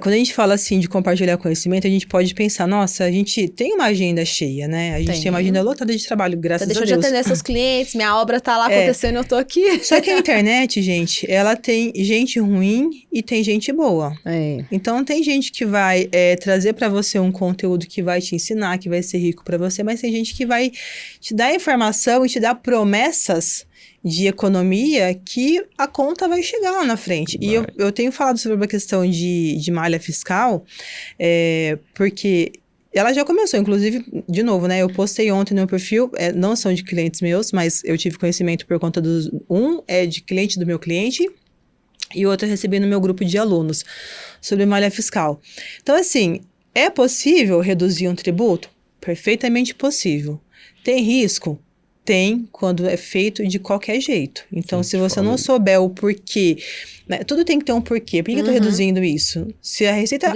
Quando a gente fala assim de compartilhar conhecimento, a gente pode pensar, nossa, a gente tem uma agenda cheia, né? A gente tem uma agenda lotada de trabalho, graças a Deus. Deixa eu atender seus clientes, minha obra tá lá acontecendo, eu tô aqui. Só que a internet, gente, ela tem gente ruim e tem gente boa. Então, tem gente que vai trazer pra você um conteúdo que vai te ensinar, que vai ser rico pra você, mas tem gente que vai te dar informação e te dar promessas de economia que a conta vai chegar lá na frente. E eu tenho falado sobre a questão de malha fiscal, porque ela já começou, inclusive, de novo, né? Eu postei ontem no meu perfil, não são de clientes meus, mas eu tive conhecimento por conta dos... Um é de cliente do meu cliente e o outro eu recebi no meu grupo de alunos sobre malha fiscal. Então, assim, é possível reduzir um tributo? Perfeitamente possível. Tem risco? Tem, quando é feito de qualquer jeito. Então, se você não souber o porquê, né, tudo tem que ter um porquê. Por que eu tô reduzindo isso? Se a receita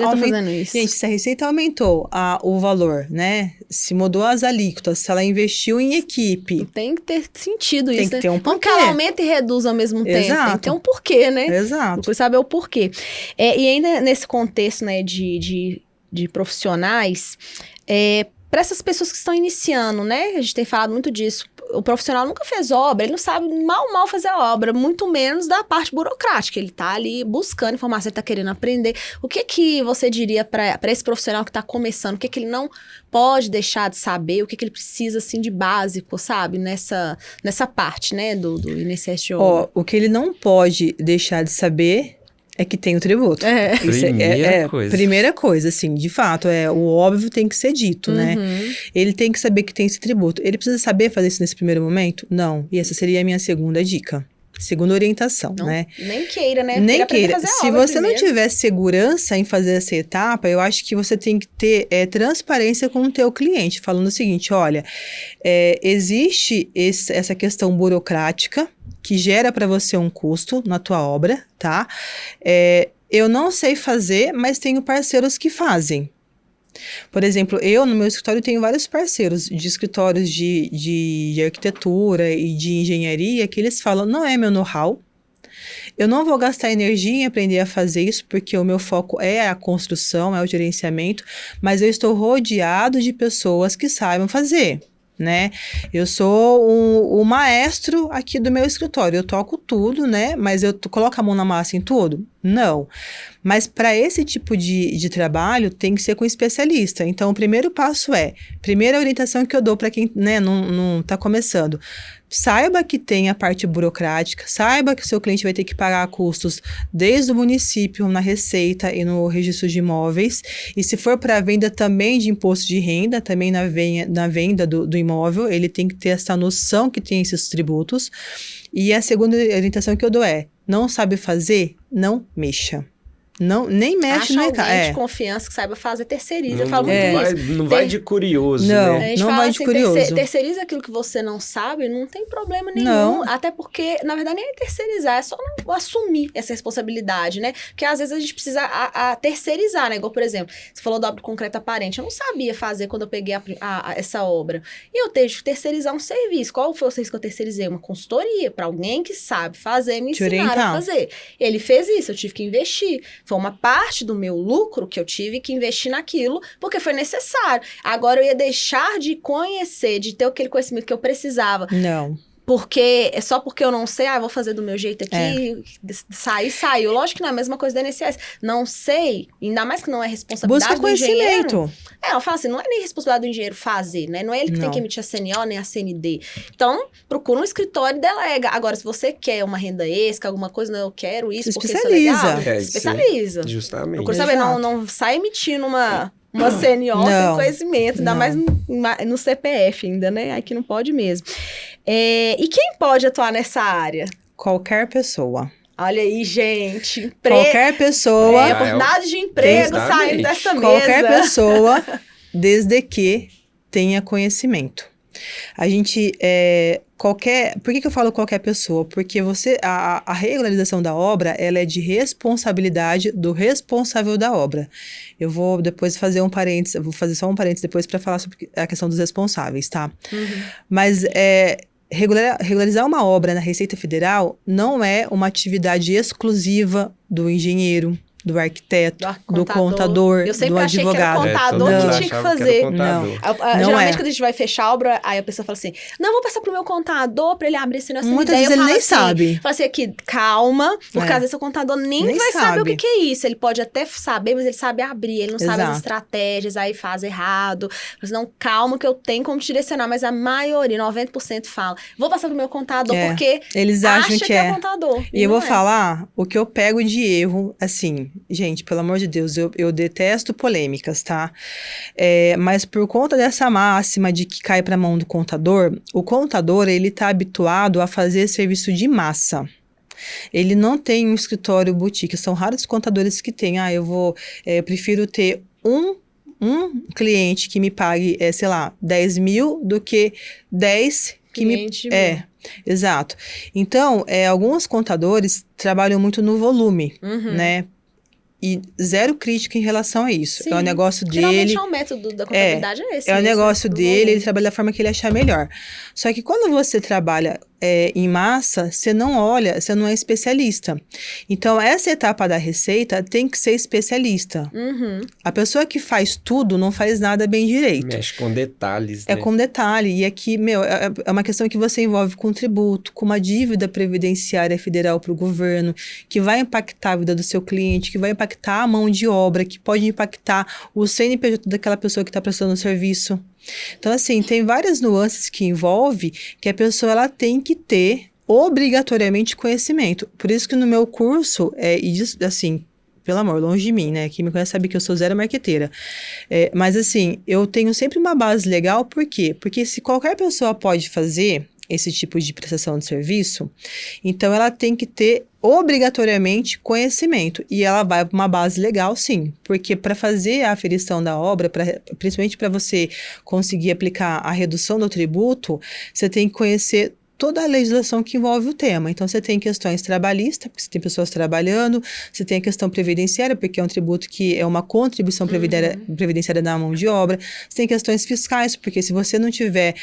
Gente, se a receita aumentou o valor, né? Se mudou as alíquotas, se ela investiu em equipe. Tem que ter sentido isso, né? Tem que ter um porquê. Como que ela aumenta e reduz ao mesmo tempo? Exato. Tem que ter um porquê, né? Exato. Por saber o porquê. E ainda nesse contexto, né, de profissionais, para essas pessoas que estão iniciando, né? A gente tem falado muito disso. O profissional nunca fez obra, ele não sabe mal fazer a obra, muito menos da parte burocrática. Ele tá ali buscando informação, ele tá querendo aprender. O que você diria para esse profissional que tá começando? O que ele não pode deixar de saber? O que ele precisa, assim, de básico, sabe? Nessa parte, né, do INSS de obra. O que ele não pode deixar de saber é que tem o tributo. Isso primeira coisa, assim, de fato, o óbvio tem que ser dito, né? Ele tem que saber que tem esse tributo. Ele precisa saber fazer isso nesse primeiro momento? Não. E essa seria a minha segunda dica. Segunda orientação, não, né? Nem queira, né? Nem queira. Se você não tiver segurança em fazer essa etapa, eu acho que você tem que ter transparência com o teu cliente, falando o seguinte, olha, existe essa questão burocrática que gera para você um custo na tua obra, tá? Eu não sei fazer, mas tenho parceiros que fazem. Por exemplo, eu no meu escritório tenho vários parceiros de escritórios de arquitetura e de engenharia que eles falam, não é meu know-how, eu não vou gastar energia em aprender a fazer isso porque o meu foco é a construção, é o gerenciamento, mas eu estou rodeado de pessoas que saibam fazer. Né? Eu sou o maestro aqui do meu escritório, eu toco tudo, né? Mas eu coloco a mão na massa em tudo? Não. Mas para esse tipo de trabalho tem que ser com especialista. Então, o primeiro passo primeira orientação que eu dou para quem, né, não está começando. Saiba que tem a parte burocrática, saiba que o seu cliente vai ter que pagar custos desde o município, na receita e no registro de imóveis. E se for para venda também de imposto de renda, também na venda do imóvel, ele tem que ter essa noção que tem esses tributos. E a segunda orientação que eu dou não sabe fazer? Não mexa. nem mexe no Acha ECAD. alguém de confiança que saiba fazer, terceiriza. Não, Eu falo muito vai, isso. não vai de curioso, Não. A né? gente Não fala vai de assim, curioso. terceiriza aquilo que você não sabe, não tem problema nenhum. Não. Até porque, na verdade, nem é terceirizar, é só não assumir essa responsabilidade, né? Porque às vezes a gente precisa terceirizar, né? Igual, por exemplo, você falou da obra concreta aparente. Eu não sabia fazer quando eu peguei essa obra. E eu tenho que terceirizar um serviço. Qual foi o serviço que eu terceirizei? Uma consultoria para alguém que sabe fazer, me ensinar a fazer. Ele fez isso, eu tive que investir. Foi uma parte do meu lucro que eu tive que investir naquilo, porque foi necessário. Agora eu ia deixar de conhecer, de ter aquele conhecimento que eu precisava. Não. Porque, só porque eu não sei, vou fazer do meu jeito aqui, saiu. Lógico que não é a mesma coisa da INSS. Não sei, ainda mais que não é responsabilidade do engenheiro. Busca conhecimento. Eu falo assim, não é nem responsabilidade do engenheiro fazer, né? Não é ele que tem que emitir a CNO, nem a CND. Então, procura um escritório e delega. Agora, se você quer uma renda extra, alguma coisa, não, eu quero isso, porque isso é legal, especializa. Justamente. Procura saber, não sai emitindo uma CNO sem conhecimento, ainda mais no CPF ainda, né? Aqui não pode mesmo. E quem pode atuar nessa área? Qualquer pessoa. Olha aí, gente. Qualquer pessoa. Oportunidade de emprego saindo dessa mesa. Qualquer pessoa, desde que tenha conhecimento. A gente, por que eu falo qualquer pessoa? Porque a regularização da obra, ela é de responsabilidade do responsável da obra. Eu vou depois fazer um parênteses, eu vou fazer só um parênteses depois para falar sobre a questão dos responsáveis, tá? Uhum. Mas regularizar uma obra na Receita Federal não é uma atividade exclusiva do engenheiro, do arquiteto, do contador, do advogado. Eu sempre achei que era o contador que tinha que fazer. Não geralmente, quando a gente vai fechar a obra, aí a pessoa fala assim, não, vou passar pro meu contador pra ele abrir esse negócio. Muitas vezes ele nem sabe. Fala assim, aqui, calma, porque às vezes o contador nem vai saber o que é isso. Ele pode até saber, mas ele sabe abrir, ele não sabe as estratégias, aí faz errado. Mas não, calma que eu tenho como te direcionar, mas a maioria, 90% fala, vou passar pro meu contador, porque eles acham que é contador. E eu vou falar, o que eu pego de erro, assim, gente, pelo amor de Deus, eu detesto polêmicas, tá? Mas por conta dessa máxima de que cai pra mão do contador, o contador, ele tá habituado a fazer serviço de massa. Ele não tem um escritório boutique, são raros os contadores que têm. Eu prefiro ter um cliente que me pague, 10 mil do que 10 que cliente exato. Então, alguns contadores trabalham muito no volume, né? E zero crítica em relação a isso. Sim. É o negócio dele. Geralmente é o método da contabilidade esse. É o negócio dele, ele trabalha da forma que ele achar melhor. Só que quando você trabalha em massa, você não é especialista. Então, essa etapa da receita tem que ser especialista. Uhum. A pessoa que faz tudo não faz nada bem direito. Mexe com detalhes, né? É com detalhe. E aqui, é uma questão que você envolve com tributo, com uma dívida previdenciária federal para o governo, que vai impactar a vida do seu cliente, que vai impactar a mão de obra, que pode impactar o CNPJ daquela pessoa que está prestando o serviço. Então, assim, tem várias nuances que envolve que a pessoa ela tem que ter obrigatoriamente conhecimento. Por isso que no meu curso, assim, pelo amor, longe de mim, né? Quem me conhece sabe que eu sou zero marqueteira. Mas, assim, eu tenho sempre uma base legal, por quê? Porque se qualquer pessoa pode fazer esse tipo de prestação de serviço, então ela tem que ter obrigatoriamente conhecimento, e ela vai para uma base legal, sim, porque para fazer a aferição da obra, principalmente para você conseguir aplicar a redução do tributo, você tem que conhecer toda a legislação que envolve o tema. Então, você tem questões trabalhistas, porque você tem pessoas trabalhando, você tem a questão previdenciária, porque é um tributo que é uma contribuição previdenciária da mão de obra, você tem questões fiscais, porque se você não tiver,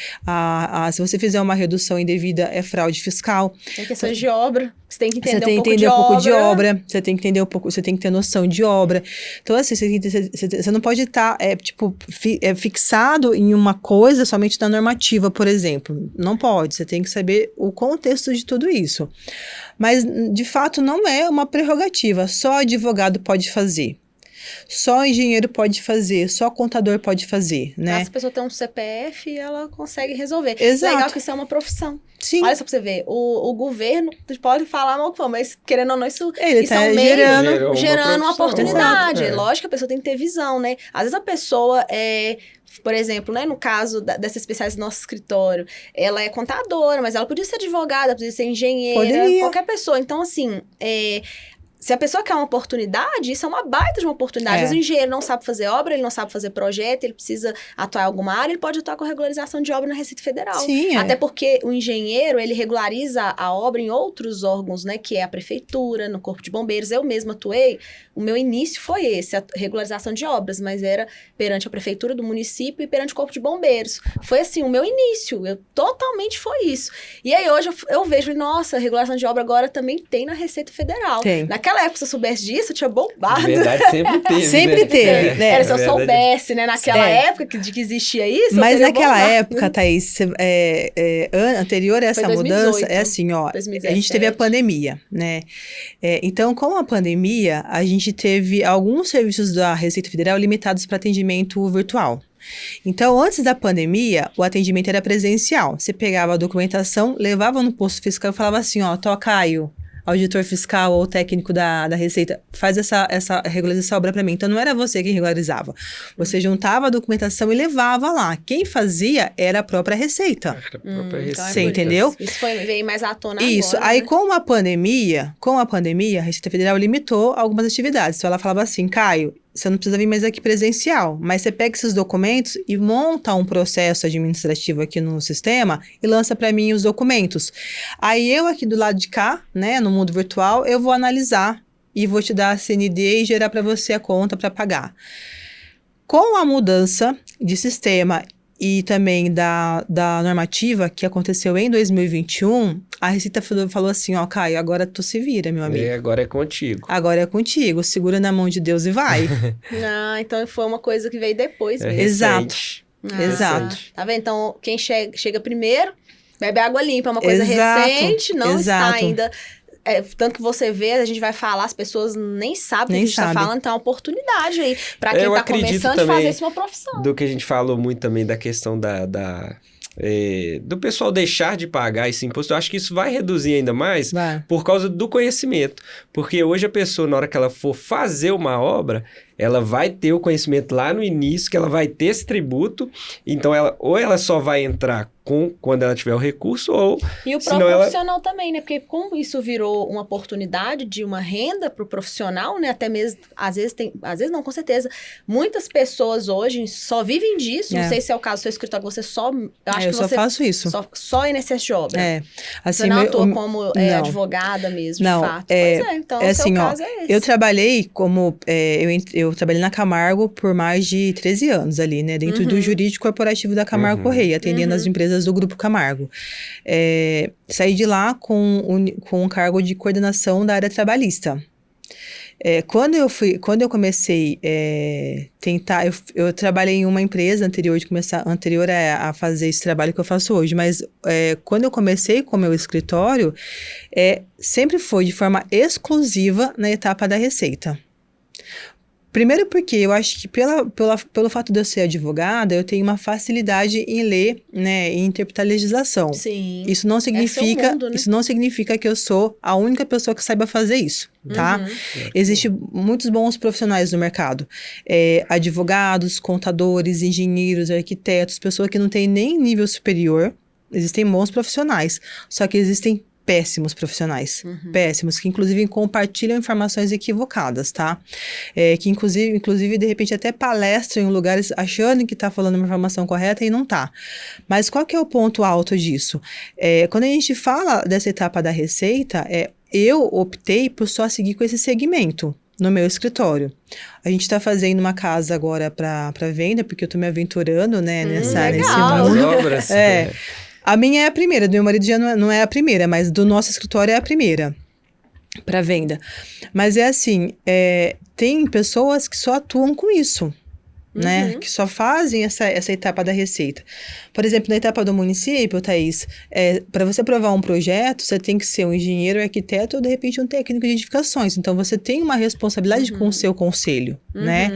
se você fizer uma redução indevida, é fraude fiscal. Tem questões de obra, você tem que entender um pouco de obra, você tem que entender você tem que ter noção de obra. Então, assim, você não pode estar, fixado em uma coisa somente da normativa, por exemplo. Não pode, você tem que saber o contexto de tudo isso. Mas, de fato, não é uma prerrogativa. Só advogado pode fazer. Só engenheiro pode fazer, só contador pode fazer, né? Se a pessoa tem um CPF, ela consegue resolver. Exato. Legal que isso é uma profissão. Sim. Olha só pra você ver, o governo pode falar mal, mas querendo ou não, isso tá gerando uma oportunidade. Lógico que a pessoa tem que ter visão, né? Às vezes a pessoa por exemplo, né, no caso dessa especialista do nosso escritório, ela é contadora, mas ela podia ser advogada, podia ser engenheira, qualquer pessoa. Então, assim, Se a pessoa quer uma oportunidade, isso é uma baita de uma oportunidade. Às vezes o engenheiro não sabe fazer obra, ele não sabe fazer projeto, ele precisa atuar em alguma área, ele pode atuar com regularização de obra na Receita Federal. Sim, Até porque o engenheiro, ele regulariza a obra em outros órgãos, né? Que é a prefeitura, no Corpo de Bombeiros. Eu mesma atuei, o meu início foi esse, a regularização de obras, mas era perante a prefeitura do município e perante o Corpo de Bombeiros. Foi assim, o meu início, totalmente foi isso. E aí hoje eu vejo, nossa, a regularização de obra agora também tem na Receita Federal. Tem. Naquela época, se eu soubesse disso, eu tinha bombado. Na verdade, sempre teve. Sempre teve, né? Era se eu soubesse, né? Naquela época de que existia isso. Mas naquela bombado. época, Thaís, anterior a essa 2018, mudança, é assim, ó, 2017. a gente teve a pandemia, né? Então, com a pandemia, a gente teve alguns serviços da Receita Federal limitados para atendimento virtual. Então, antes da pandemia, o atendimento era presencial. Você pegava a documentação, levava no posto fiscal e falava assim, ó, Caio, auditor fiscal ou técnico da Receita, faz essa regularização obra para mim. Então, não era você quem regularizava. Você juntava a documentação e levava lá. Quem fazia era a própria Receita. Você entendeu? Isso veio mais à tona Isso. agora, Aí, né? com a pandemia, a Receita Federal limitou algumas atividades. Então, ela falava assim, Caio, você não precisa vir mais aqui presencial, mas você pega esses documentos e monta um processo administrativo aqui no sistema e lança para mim os documentos. Aí eu aqui do lado de cá, né, no mundo virtual, eu vou analisar e vou te dar a CND e gerar para você a conta para pagar. Com a mudança de sistema e também da normativa que aconteceu em 2021, a Receita falou assim, ó, Caio, agora tu se vira, meu amigo. Agora é contigo. Agora é contigo, segura na mão de Deus e vai. Ah, então foi uma coisa que veio depois mesmo. Exato. Exato. Tá vendo? Então, quem chega primeiro, bebe água limpa, é uma coisa Exato. recente, não está Exato. ainda... tanto que você vê, a gente vai falar, as pessoas nem sabem o que a gente tá falando, então é uma oportunidade aí pra quem tá começando de fazer isso uma profissão. Do que a gente falou muito também da questão do pessoal deixar de pagar esse imposto, eu acho que isso vai reduzir ainda mais por causa do conhecimento. Porque hoje a pessoa, na hora que ela for fazer uma obra, ela vai ter o conhecimento lá no início, que ela vai ter esse tributo, então ela só vai entrar quando ela tiver o recurso, ou... E o próprio profissional também, né? Porque como isso virou uma oportunidade de uma renda para o profissional, né? Até mesmo, às vezes não, com certeza, muitas pessoas hoje só vivem disso, não sei se é o caso do seu escritório, você só... Eu só faço isso. Só INSS de obra. Assim, você não atua como advogada mesmo, de fato. Pois então o seu caso é esse. Eu trabalhei como... eu trabalhei na Camargo por mais de 13 anos ali, né? Dentro do jurídico corporativo da Camargo Correia, atendendo as empresas do Grupo Camargo. Saí de lá com um cargo de coordenação da área trabalhista. Quando eu comecei tentar, eu trabalhei em uma empresa anterior a fazer esse trabalho que eu faço hoje, mas quando eu comecei com o meu escritório, sempre foi de forma exclusiva na etapa da Receita. Primeiro porque eu acho que pelo fato de eu ser advogada, eu tenho uma facilidade em ler, né, e interpretar a legislação. Sim. Isso não significa, mundo, né? isso não significa que eu sou a única pessoa que saiba fazer isso, tá? Existem muitos bons profissionais no mercado. Advogados, contadores, engenheiros, arquitetos, pessoas que não têm nem nível superior. Existem bons profissionais, só que existem péssimos profissionais, péssimos, que inclusive compartilham informações equivocadas, tá? Que inclusive, de repente, até palestram em lugares achando que tá falando uma informação correta e não tá. Mas qual que é o ponto alto disso? Quando a gente fala dessa etapa da Receita, eu optei por só seguir com esse segmento no meu escritório. A gente está fazendo uma casa agora para venda, porque eu tô me aventurando, né, nesse mundo. Obras. A minha é a primeira, do meu marido já não é a primeira, mas do nosso escritório é a primeira para venda. Mas assim, tem pessoas que só atuam com isso, né? Que só fazem essa etapa da Receita. Por exemplo, na etapa do município, Thaís, para você aprovar um projeto, você tem que ser um engenheiro, arquiteto ou, de repente, um técnico de edificações. Então, você tem uma responsabilidade com o seu conselho, né?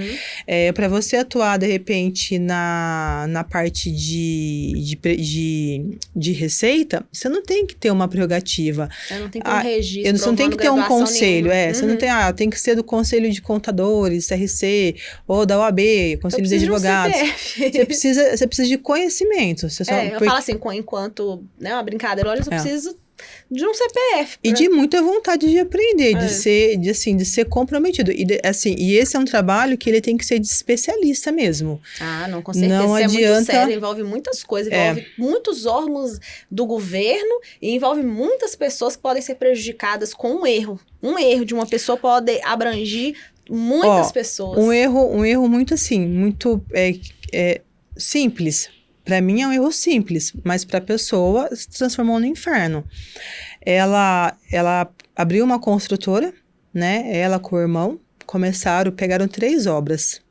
Para você atuar, de repente, na parte de Receita, você não tem que ter uma prerrogativa. Não tem que ter um registro. Você não tem que ter um conselho. Você não tem que ser do Conselho de Contadores, CRC, ou da OAB, Conselho de Advogados. Você precisa de conhecimento. Eu falo assim, enquanto, né, uma brincadeira, olha, eu só preciso de um CPF. E de muita vontade de aprender, de ser comprometido. E esse é um trabalho que ele tem que ser de especialista mesmo. Ah, não, com certeza. Não Isso adianta... é muito sério, envolve muitas coisas, envolve muitos órgãos do governo e envolve muitas pessoas que podem ser prejudicadas com um erro. Um erro de uma pessoa pode abranger muitas pessoas. Um erro muito assim, muito simples. Para mim é um erro simples, mas para a pessoa se transformou no inferno. Ela abriu uma construtora, né? Ela com o irmão pegaram 3 obras.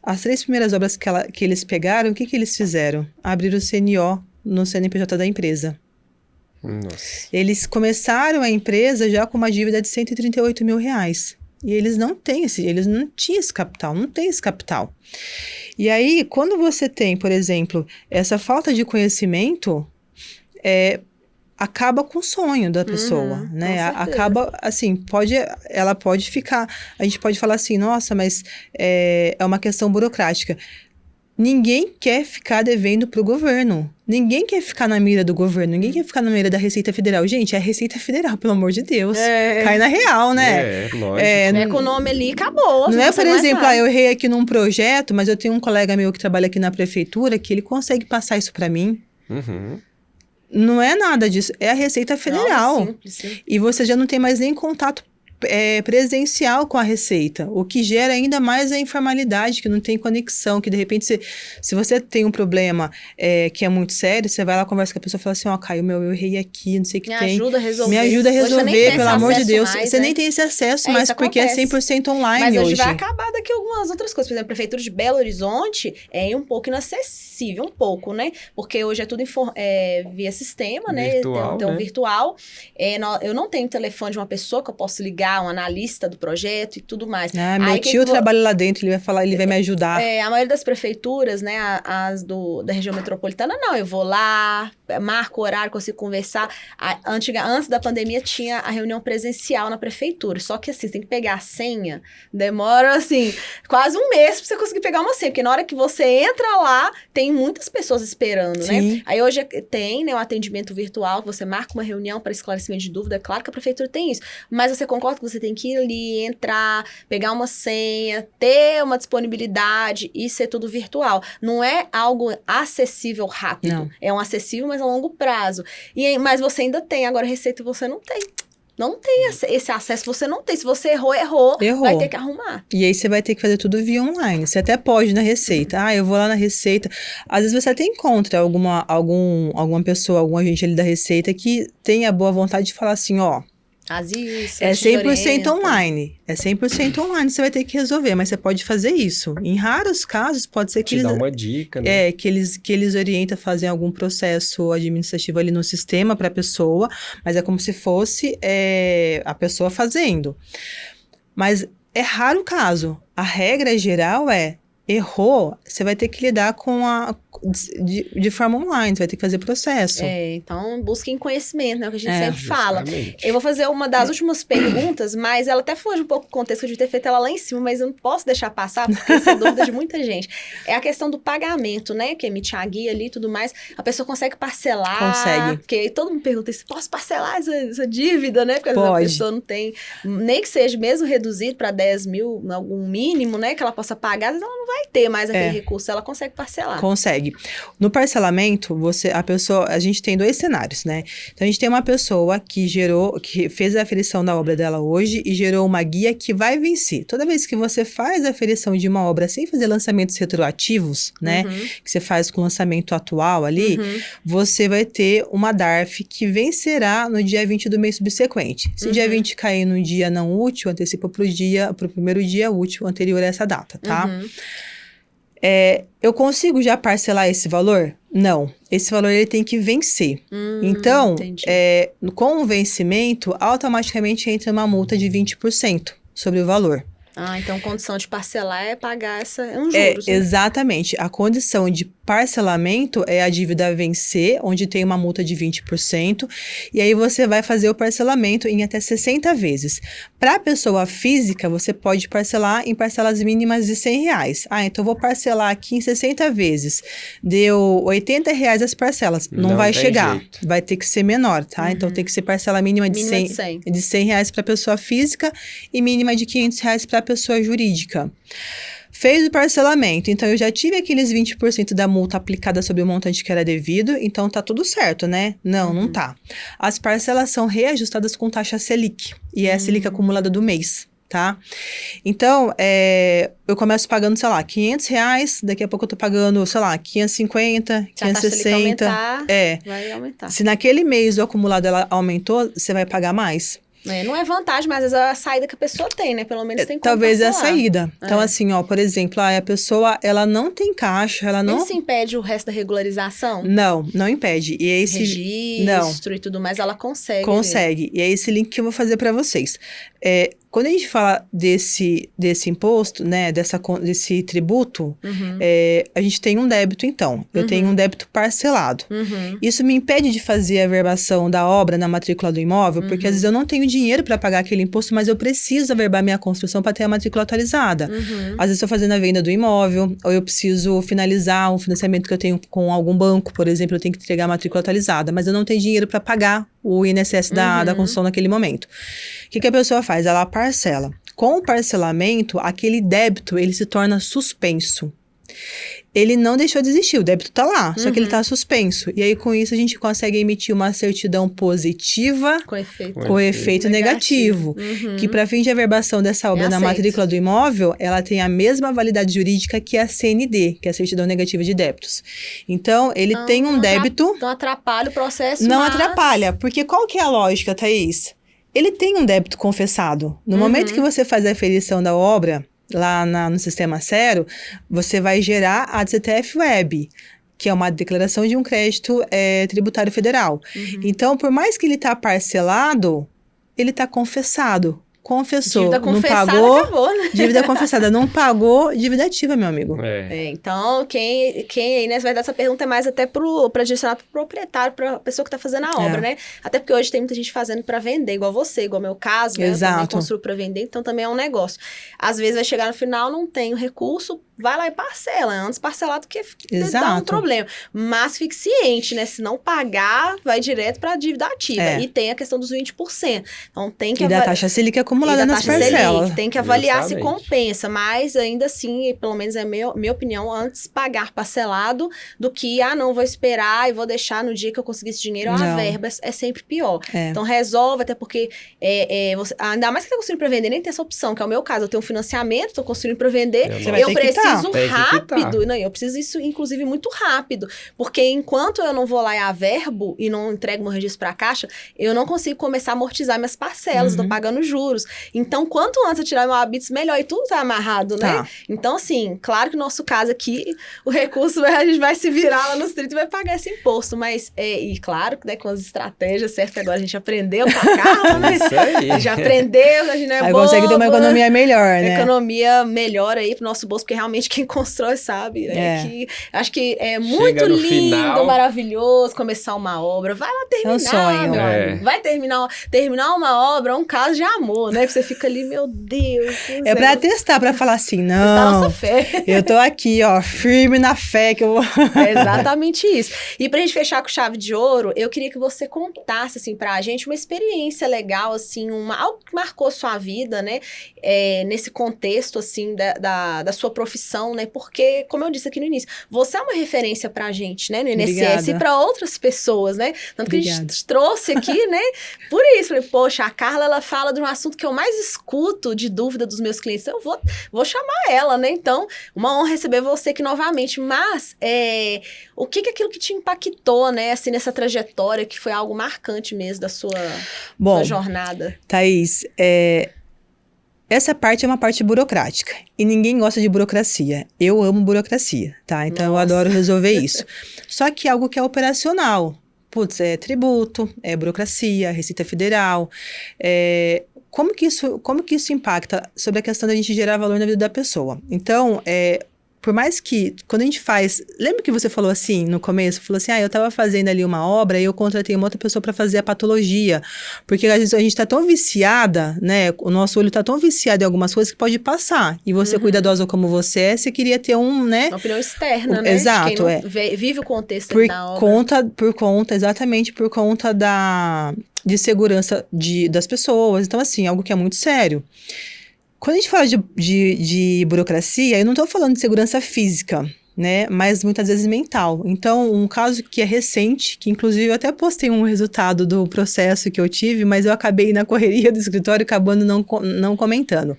As 3 primeiras obras que eles pegaram, o que eles fizeram? Abriram o CNO no CNPJ da empresa. Nossa. Eles começaram a empresa já com uma dívida de R$138 mil. E eles não tinham esse capital, não tem esse capital. E aí, quando você tem, por exemplo, essa falta de conhecimento, acaba com o sonho da pessoa, né? Acaba, assim, ela pode ficar... A gente pode falar assim, nossa, mas é uma questão burocrática. Ninguém quer ficar devendo para o governo. Ninguém quer ficar na mira do governo. Ninguém quer ficar na mira da Receita Federal. Gente, é a Receita Federal, pelo amor de Deus. Cai na real, né? Lógico. Com o nome ali, acabou. Não é, por exemplo, eu errei aqui num projeto, mas eu tenho um colega meu que trabalha aqui na prefeitura que ele consegue passar isso para mim. Uhum. Não é nada disso. É a Receita Federal. Simples, sim. E você já não tem mais nem contato presencial com a Receita, o que gera ainda mais a informalidade, que não tem conexão, que de repente, se você tem um problema que é muito sério, você vai lá, conversa com a pessoa e fala assim, Caio, eu errei aqui, não sei o que tem. Me ajuda a resolver, pelo amor de Deus. Você nem tem esse acesso mais, porque é 100% online hoje. Mas hoje vai acabar daqui algumas outras coisas. Por exemplo, a Prefeitura de Belo Horizonte é um pouco inacessível, um pouco, né? Porque hoje é tudo via sistema, né? Virtual, então, virtual. Eu não tenho telefone de uma pessoa que eu posso ligar, um analista do projeto e tudo mais. Meu tio trabalha lá dentro, ele vai falar, ele vai me ajudar. A maioria das prefeituras, né, as da região metropolitana, não, eu vou lá, marco o horário, consigo conversar. Antes da pandemia tinha a reunião presencial na prefeitura, só que assim, você tem que pegar a senha, demora assim, quase um mês pra você conseguir pegar uma senha, porque na hora que você entra lá, tem muitas pessoas esperando, Sim. né? Aí hoje tem, né, um atendimento virtual, você marca uma reunião para esclarecimento de dúvida, é claro que a prefeitura tem isso, mas você concorda que você tem que ir ali, entrar, pegar uma senha, ter uma disponibilidade e ser tudo virtual. Não é algo acessível rápido. Não. É um acessível, mas a longo prazo. Mas você ainda tem. Agora, Receita você não tem. Não tem esse acesso, você não tem. Se você errou, vai ter que arrumar. E aí você vai ter que fazer tudo via online. Você até pode na Receita. Eu vou lá na Receita. Às vezes você até encontra alguma pessoa, algum agente ali da Receita que tem a boa vontade de falar assim, Isso, é 100% online. É 100% online, você vai ter que resolver, mas você pode fazer isso. Em raros casos, pode ser que eles... dá uma dica, né? Que eles orientam a fazer algum processo administrativo ali no sistema para a pessoa, mas é como se fosse a pessoa fazendo. Mas é raro o caso. A regra geral errou, você vai ter que lidar com de forma online, você vai ter que fazer processo. Então busquem conhecimento, né? O que a gente sempre fala. Justamente. Eu vou fazer uma das últimas perguntas, mas ela até foge um pouco do contexto, que eu devia ter feito ela lá em cima, mas eu não posso deixar passar, porque essa é dúvida de muita gente. É a questão do pagamento, né? Que emite a guia ali e tudo mais. A pessoa consegue parcelar. Consegue. Porque aí todo mundo pergunta, posso parcelar essa dívida, né? Porque às vezes a pessoa não tem, nem que seja mesmo reduzido para 10 mil, algum mínimo, né? Que ela possa pagar, às vezes ela não vai ter mais aquele recurso, ela consegue parcelar. Consegue. No parcelamento, a gente tem 2 cenários, né? Então, a gente tem uma pessoa que fez a aferição da obra dela hoje e gerou uma guia que vai vencer. Toda vez que você faz a aferição de uma obra sem fazer lançamentos retroativos, né? Que você faz com o lançamento atual ali, você vai ter uma DARF que vencerá no dia 20 do mês subsequente. Se o dia 20 cair no dia não útil, antecipa pro primeiro dia útil anterior a essa data, tá? Eu consigo já parcelar esse valor? Não. Esse valor ele tem que vencer. Então, com o vencimento, automaticamente entra uma multa de 20% sobre o valor. Então condição de parcelar é pagar um juros. Exatamente. A condição de parcelamento é a dívida a vencer, onde tem uma multa de 20%, e aí você vai fazer o parcelamento em até 60 vezes. Para a pessoa física, você pode parcelar em parcelas mínimas de R$100. Então eu vou parcelar aqui em 60 vezes. Deu R$80 as parcelas. Não vai chegar. Jeito. Vai ter que ser menor, tá? Então tem que ser parcela mínima de R$100 para a pessoa física e mínima de R$500 para a pessoa jurídica. Fez o parcelamento, então eu já tive aqueles 20% da multa aplicada sobre o montante que era devido, então tá tudo certo, né? Não tá. As parcelas são reajustadas com taxa Selic, e é a Selic acumulada do mês, tá? Então, eu começo pagando, sei lá, R$500, daqui a pouco eu tô pagando, sei lá, 550, 560. Vai aumentar. Se naquele mês o acumulado ela aumentou, você vai pagar mais. Não é vantagem, mas às vezes é a saída que a pessoa tem, né? Pelo menos tem como Talvez é a parcelar. saída. Então, assim, ó, por exemplo, a pessoa, ela não tem caixa, ela não... Isso impede o resto da regularização? Não impede. E é esse... Registro e tudo mais, ela consegue. Consegue. E é esse link que eu vou fazer para vocês. Quando a gente fala desse imposto, né, desse tributo, a gente tem um débito, então. Eu tenho um débito parcelado. Isso me impede de fazer a averbação da obra na matrícula do imóvel, porque às vezes eu não tenho dinheiro para pagar aquele imposto, mas eu preciso averbar minha construção para ter a matrícula atualizada. Às vezes estou fazendo a venda do imóvel, ou eu preciso finalizar um financiamento que eu tenho com algum banco, por exemplo, eu tenho que entregar a matrícula atualizada, mas eu não tenho dinheiro para pagar o INSS da construção naquele momento. O que a pessoa faz? Ela parcela. Com o parcelamento, aquele débito, ele se torna suspenso. Ele não deixou de existir, o débito tá lá, só que ele tá suspenso. E aí, com isso, a gente consegue emitir uma certidão positiva com efeito negativo. Que, para fim de averbação dessa obra na matrícula do imóvel, ela tem a mesma validade jurídica que a CND, que é a certidão negativa de débitos. Então, ele tem um débito... Não atrapalha o processo, Não atrapalha, porque qual que é a lógica, Thaís? Ele tem um débito confessado. No momento que você faz a aferição da obra... lá no sistema Cero, você vai gerar a DCTF Web, que é uma declaração de um crédito tributário federal. Então, por mais que ele está parcelado, ele está confessado. Confessou, dívida não confessada, pagou, acabou, né? Dívida confessada, não pagou, dívida ativa, meu amigo. Então, quem aí, né, vai dar essa pergunta é mais até para direcionar pro proprietário, pra pessoa que tá fazendo a obra, né? Até porque hoje tem muita gente fazendo para vender, igual você, igual meu caso, né? Exato. Eu também construo para vender, então também é um negócio. Às vezes vai chegar no final, não tem o recurso, vai lá e parcela. Antes parcelado que dá um problema. Mas fique ciente, né? Se não pagar, vai direto para a dívida ativa. E tem a questão dos 20%. Então tem que... E da taxa Selic acumulada nas parcelas. Selic, tem que avaliar se compensa. Mas ainda assim, pelo menos é minha opinião, antes pagar parcelado do que, não, vou esperar e vou deixar no dia que eu conseguir esse dinheiro, a verba é sempre pior. Então resolve, até porque você, ainda mais que tá construindo para vender, nem tem essa opção, que é o meu caso. Eu tenho um financiamento, tô construindo para vender, eu preciso rápido. Não, eu preciso isso, inclusive, muito rápido. Porque enquanto eu não vou lá e averbo e não entrego meu registro para a Caixa, eu não consigo começar a amortizar minhas parcelas, tô pagando juros. Então, quanto antes eu tirar meu habitus, melhor. E tudo tá amarrado, né? Então, assim, claro que no nosso caso aqui, o recurso, a gente vai se virar lá nos 30 e vai pagar esse imposto. Mas, e claro, né, com as estratégias certas, agora a gente aprendeu pra cá, né? Isso aí. Já aprendeu, a gente não é aí consegue ter uma economia melhor, né? Economia melhor aí pro nosso bolso, porque realmente quem constrói sabe, né? Que, acho que é muito lindo, final, maravilhoso começar uma obra. Vai lá terminar, é um sonho, meu amigo. Vai terminar uma obra, um caso de amor, né? Que você fica ali, meu Deus. É pra testar, pra falar assim, não. Testar a nossa fé. Eu tô aqui, ó, firme na fé que eu vou... É exatamente isso. E pra gente fechar com chave de ouro, eu queria que você contasse, assim, pra gente uma experiência legal, assim, algo que marcou sua vida, né? Nesse contexto, assim, da sua profissão, né? Porque, como eu disse aqui no início, você é uma referência pra gente, né? No INSS Obrigada. E pra outras pessoas, né? Tanto que Obrigada. a gente trouxe aqui, né? Por isso, falei, poxa, a Carla, ela fala de um assunto que eu mais escuto de dúvida dos meus clientes. Eu vou chamar ela, né? Então, uma honra receber você aqui novamente. Mas, o que é aquilo que te impactou, né? Assim, nessa trajetória, que foi algo marcante mesmo da sua jornada? Thaís, essa parte é uma parte burocrática. E ninguém gosta de burocracia. Eu amo burocracia, tá? Então, eu adoro resolver isso. Só que é algo que é operacional. Putz, é tributo, é burocracia, Receita Federal. Como que isso impacta sobre a questão da gente gerar valor na vida da pessoa? Então, por mais que, quando a gente faz... Lembra que você falou assim, no começo? Falou assim, eu tava fazendo ali uma obra e eu contratei uma outra pessoa para fazer a patologia. Porque a gente tá tão viciada, né? O nosso olho tá tão viciado em algumas coisas que pode passar. E você, cuidadosa como você é, você queria ter né? Uma opinião externa, né? Exato, de quem não vive o contexto da obra. Exatamente por conta de segurança das pessoas. Então, assim, algo que é muito sério. Quando a gente fala de burocracia, eu não estou falando de segurança física, né? Mas muitas vezes mental. Então, um caso que é recente, que inclusive eu até postei um resultado do processo que eu tive, mas eu acabei na correria do escritório acabando não comentando.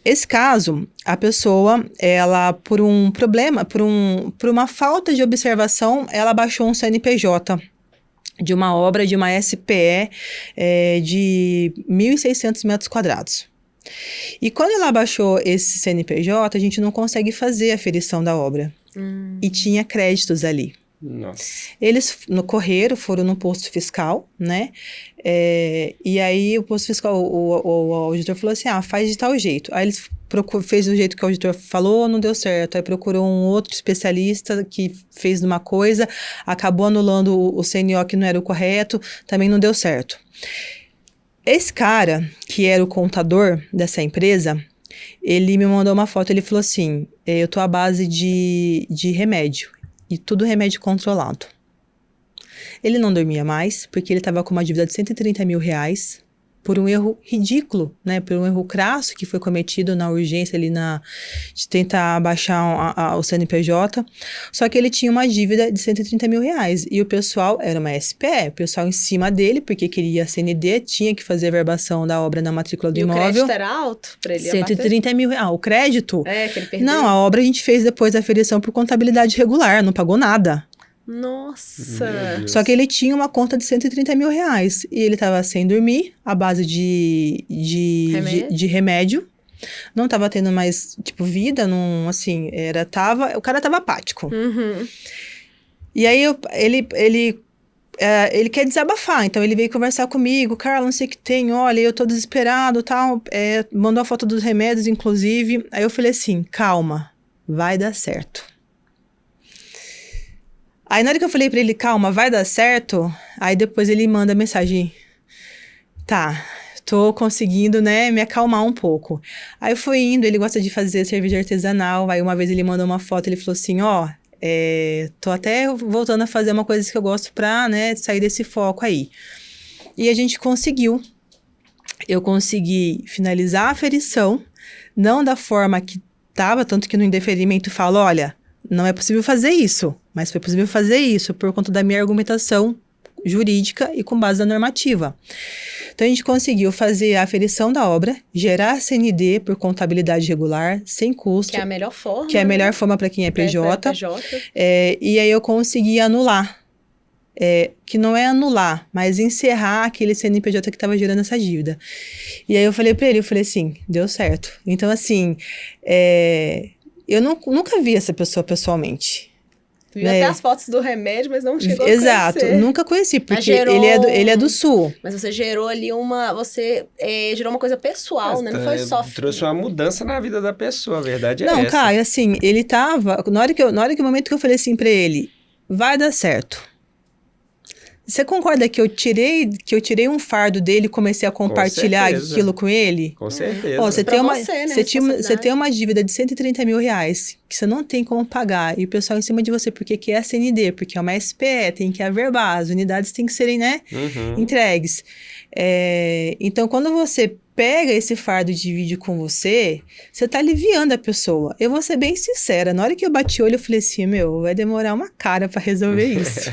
Esse caso, a pessoa, ela, por um problema, por uma falta de observação, ela baixou um CNPJ de uma obra de uma SPE de 1.600 metros quadrados. E quando ela baixou esse CNPJ, a gente não consegue fazer a aferição da obra. E tinha créditos ali. Nossa. Eles foram no posto fiscal, né? E aí o posto fiscal, o auditor falou assim, faz de tal jeito. Aí eles fez do jeito que o auditor falou, não deu certo. Aí procurou um outro especialista que fez uma coisa, acabou anulando o CNO que não era o correto, também não deu certo. Esse cara, que era o contador dessa empresa, ele me mandou uma foto, ele falou assim, eu tô à base de remédio, e tudo remédio controlado. Ele não dormia mais, porque ele estava com uma dívida de R$130 mil, por um erro ridículo, né? Por um erro crasso que foi cometido na urgência ali de tentar baixar o CNPJ. Só que ele tinha uma dívida de R$130 mil. E o pessoal, era uma SPE, o pessoal em cima dele, porque queria a CND, tinha que fazer a verbação da obra na matrícula do imóvel. E o crédito era alto para ele 130 mil. O crédito? Que ele perdeu. Não, a obra a gente fez depois da aferição por contabilidade regular, não pagou nada. Nossa! Só que ele tinha uma conta de R$130 mil. E ele estava sem dormir, à base de remédio. Não estava tendo mais, vida, não, assim, o cara estava apático. E aí, ele quer desabafar, então ele veio conversar comigo, Carla, não sei o que tem, olha, eu tô desesperado, tal, mandou a foto dos remédios, inclusive. Aí eu falei assim, calma, vai dar certo. Aí na hora que eu falei pra ele, calma, vai dar certo, aí depois ele manda mensagem, tá, tô conseguindo, né, me acalmar um pouco. Aí eu fui indo, ele gosta de fazer cerveja artesanal, aí uma vez ele mandou uma foto, ele falou assim, tô até voltando a fazer uma coisa que eu gosto pra, né, sair desse foco aí. E a gente conseguiu. Eu consegui finalizar a aferição, não da forma que tava, tanto que no indeferimento fala, olha, não é possível fazer isso, mas foi possível fazer isso por conta da minha argumentação jurídica e com base na normativa. Então, a gente conseguiu fazer a aferição da obra, gerar a CND por contabilidade regular, sem custo. Que é a melhor forma. Que é a melhor forma para quem é PJ. E aí eu consegui anular. Que não é anular, mas encerrar aquele CNPJ que estava gerando essa dívida. E aí eu falei para ele, assim, deu certo. Então, assim, eu nunca vi essa pessoa pessoalmente. Viu até as fotos do remédio, mas não chegou Exato, a conhecer. nunca conheci, porque gerou... ele é do Sul. Mas você gerou ali você gerou uma coisa pessoal, né? Não foi só... Trouxe uma mudança na vida da pessoa, a verdade é não, essa. Não, cara, assim, ele tava... Na hora que o momento que eu falei assim pra ele, vai dar certo. Você concorda que eu tirei um fardo dele e comecei a compartilhar aquilo com ele? Com certeza. Você tem uma dívida de R$130 mil que você não tem como pagar. E o pessoal em cima de você, porque que é a CND, porque é uma SPE, tem que averbar, as unidades têm que serem, né, entregues. Então, quando você pega esse fardo e divide com você tá aliviando a pessoa. Eu vou ser bem sincera, na hora que eu bati o olho, eu falei assim, vai demorar uma cara pra resolver isso.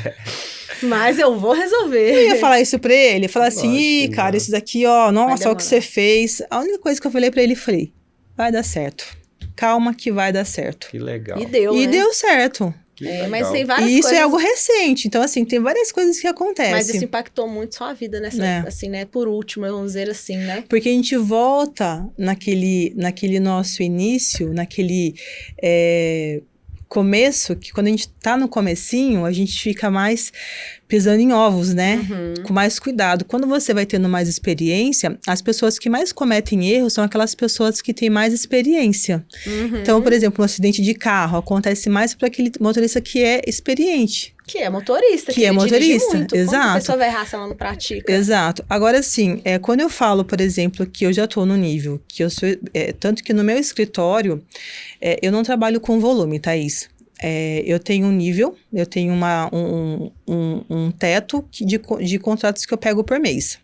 Mas eu vou resolver. Eu ia falar isso pra ele, falar assim, cara, isso daqui, nossa, olha o que você fez. A única coisa que eu falei pra ele, falei, vai dar certo. Calma que vai dar certo. Que legal. E deu, E né? deu certo. Mas tem várias coisas... E isso coisas... é algo recente, então assim, tem várias coisas que acontecem. Mas isso impactou muito sua vida, assim, né? Por último, vamos dizer assim, né? Porque a gente volta naquele nosso início, naquele começo, que quando a gente tá no comecinho, a gente fica mais pisando em ovos, né? Com mais cuidado. Quando você vai tendo mais experiência, as pessoas que mais cometem erros são aquelas pessoas que têm mais experiência. Então, por exemplo, um acidente de carro acontece mais para aquele motorista que é experiente. Que é motorista. Que é motorista, muito. exato. Como a pessoa vai errar se ela não pratica? Exato. Agora, sim, quando eu falo, por exemplo, que eu já estou no nível, que eu sou... tanto que no meu escritório, eu não trabalho com volume, Thaís. Eu tenho um nível, eu tenho um teto de contratos que eu pego por mês.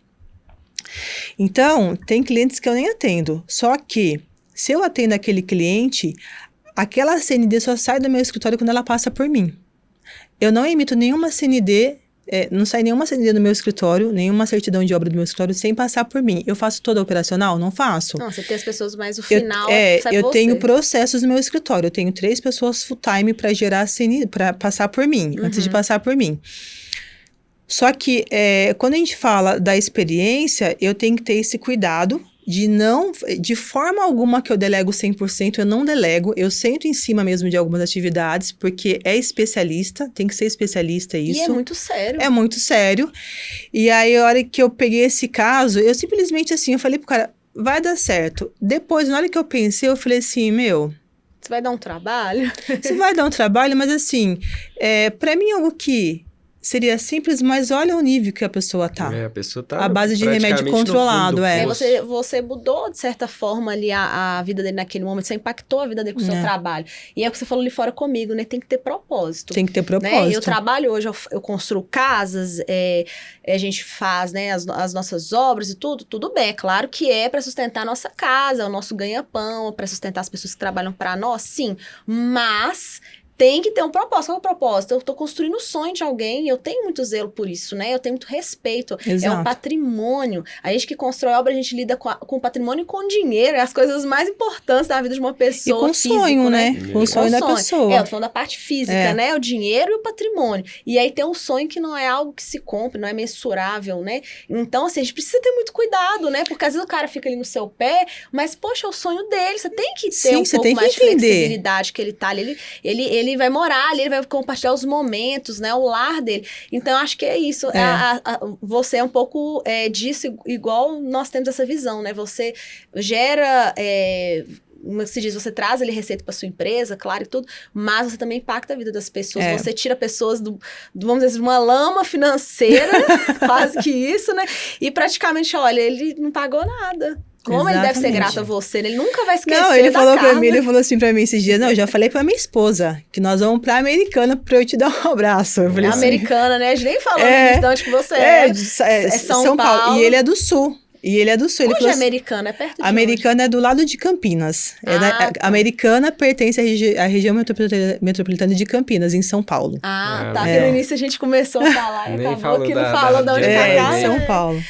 Então, tem clientes que eu nem atendo. Só que, se eu atendo aquele cliente, aquela CND só sai do meu escritório quando ela passa por mim. Eu não emito nenhuma CND, não sai nenhuma CND do meu escritório, nenhuma certidão de obra do meu escritório sem passar por mim. Eu faço toda a operacional? Não faço. Não, você tem as pessoas, mas o final sai eu você. tenho processos no meu escritório. Eu tenho 3 pessoas full-time para gerar CND, para passar por mim, antes de passar por mim. Só que, quando a gente fala da experiência, eu tenho que ter esse cuidado de forma alguma que eu delego 100%, eu não delego, eu sento em cima mesmo de algumas atividades, porque é especialista, tem que ser especialista isso. E é muito sério. É muito sério. E aí, a hora que eu peguei esse caso, eu simplesmente assim, eu falei pro cara, vai dar certo. Depois, na hora que eu pensei, eu falei assim, Você vai dar um trabalho? Você vai dar um trabalho, mas assim, pra mim é algo que seria simples, mas olha o nível que a pessoa tá. A pessoa tá a base de remédio controlado, Você mudou, de certa forma, ali a vida dele naquele momento. Você impactou a vida dele com o seu trabalho. E é o que você falou ali fora comigo, né? Tem que ter propósito. Tem que ter propósito. Né? Eu trabalho hoje, eu construo casas, a gente faz, né, as nossas obras e tudo bem. É claro que é para sustentar a nossa casa, o nosso ganha-pão, para sustentar as pessoas que trabalham para nós, sim. Mas tem que ter um propósito. Qual é o propósito? Eu tô construindo o sonho de alguém e eu tenho muito zelo por isso, né? Eu tenho muito respeito. Exato. É um patrimônio. A gente que constrói obra, a gente lida com patrimônio e com dinheiro. É as coisas mais importantes da vida de uma pessoa. E com físico, sonho, né? Com o sonho da pessoa. Eu tô falando da parte física, né? O dinheiro e o patrimônio. E aí tem um sonho que não é algo que se compre, não é mensurável, né? Então, assim, a gente precisa ter muito cuidado, né? Porque às vezes o cara fica ali no seu pé, mas, poxa, é o sonho dele. Você tem que ter um pouco mais de flexibilidade que ele tá ali. Ele vai morar ali, ele vai compartilhar os momentos, né? O lar dele. Então, eu acho que é isso. Você é um pouco disso, igual nós temos essa visão, né? Você gera... como se diz, você traz ali receita para sua empresa, claro e tudo, mas você também impacta a vida das pessoas. Você tira pessoas vamos dizer, de uma lama financeira, quase que isso, né? E praticamente, olha, ele não pagou nada. Como ele deve ser grato a você, né? Ele nunca vai esquecer. Não, ele falou pra mim, ele falou assim pra mim esses dias, não, eu já falei pra minha esposa, que nós vamos pra Americana pra eu te dar um abraço. Eu falei assim, Americana, né? A gente nem falou de onde que você é São Paulo. E ele é do Sul. Ele falou Onde é Americana? É perto de Americana onde? É do lado de Campinas. Americana pertence à região metropolitana de Campinas, em São Paulo. Porque no início a gente começou a falar e acabou que não falou de onde é São Paulo.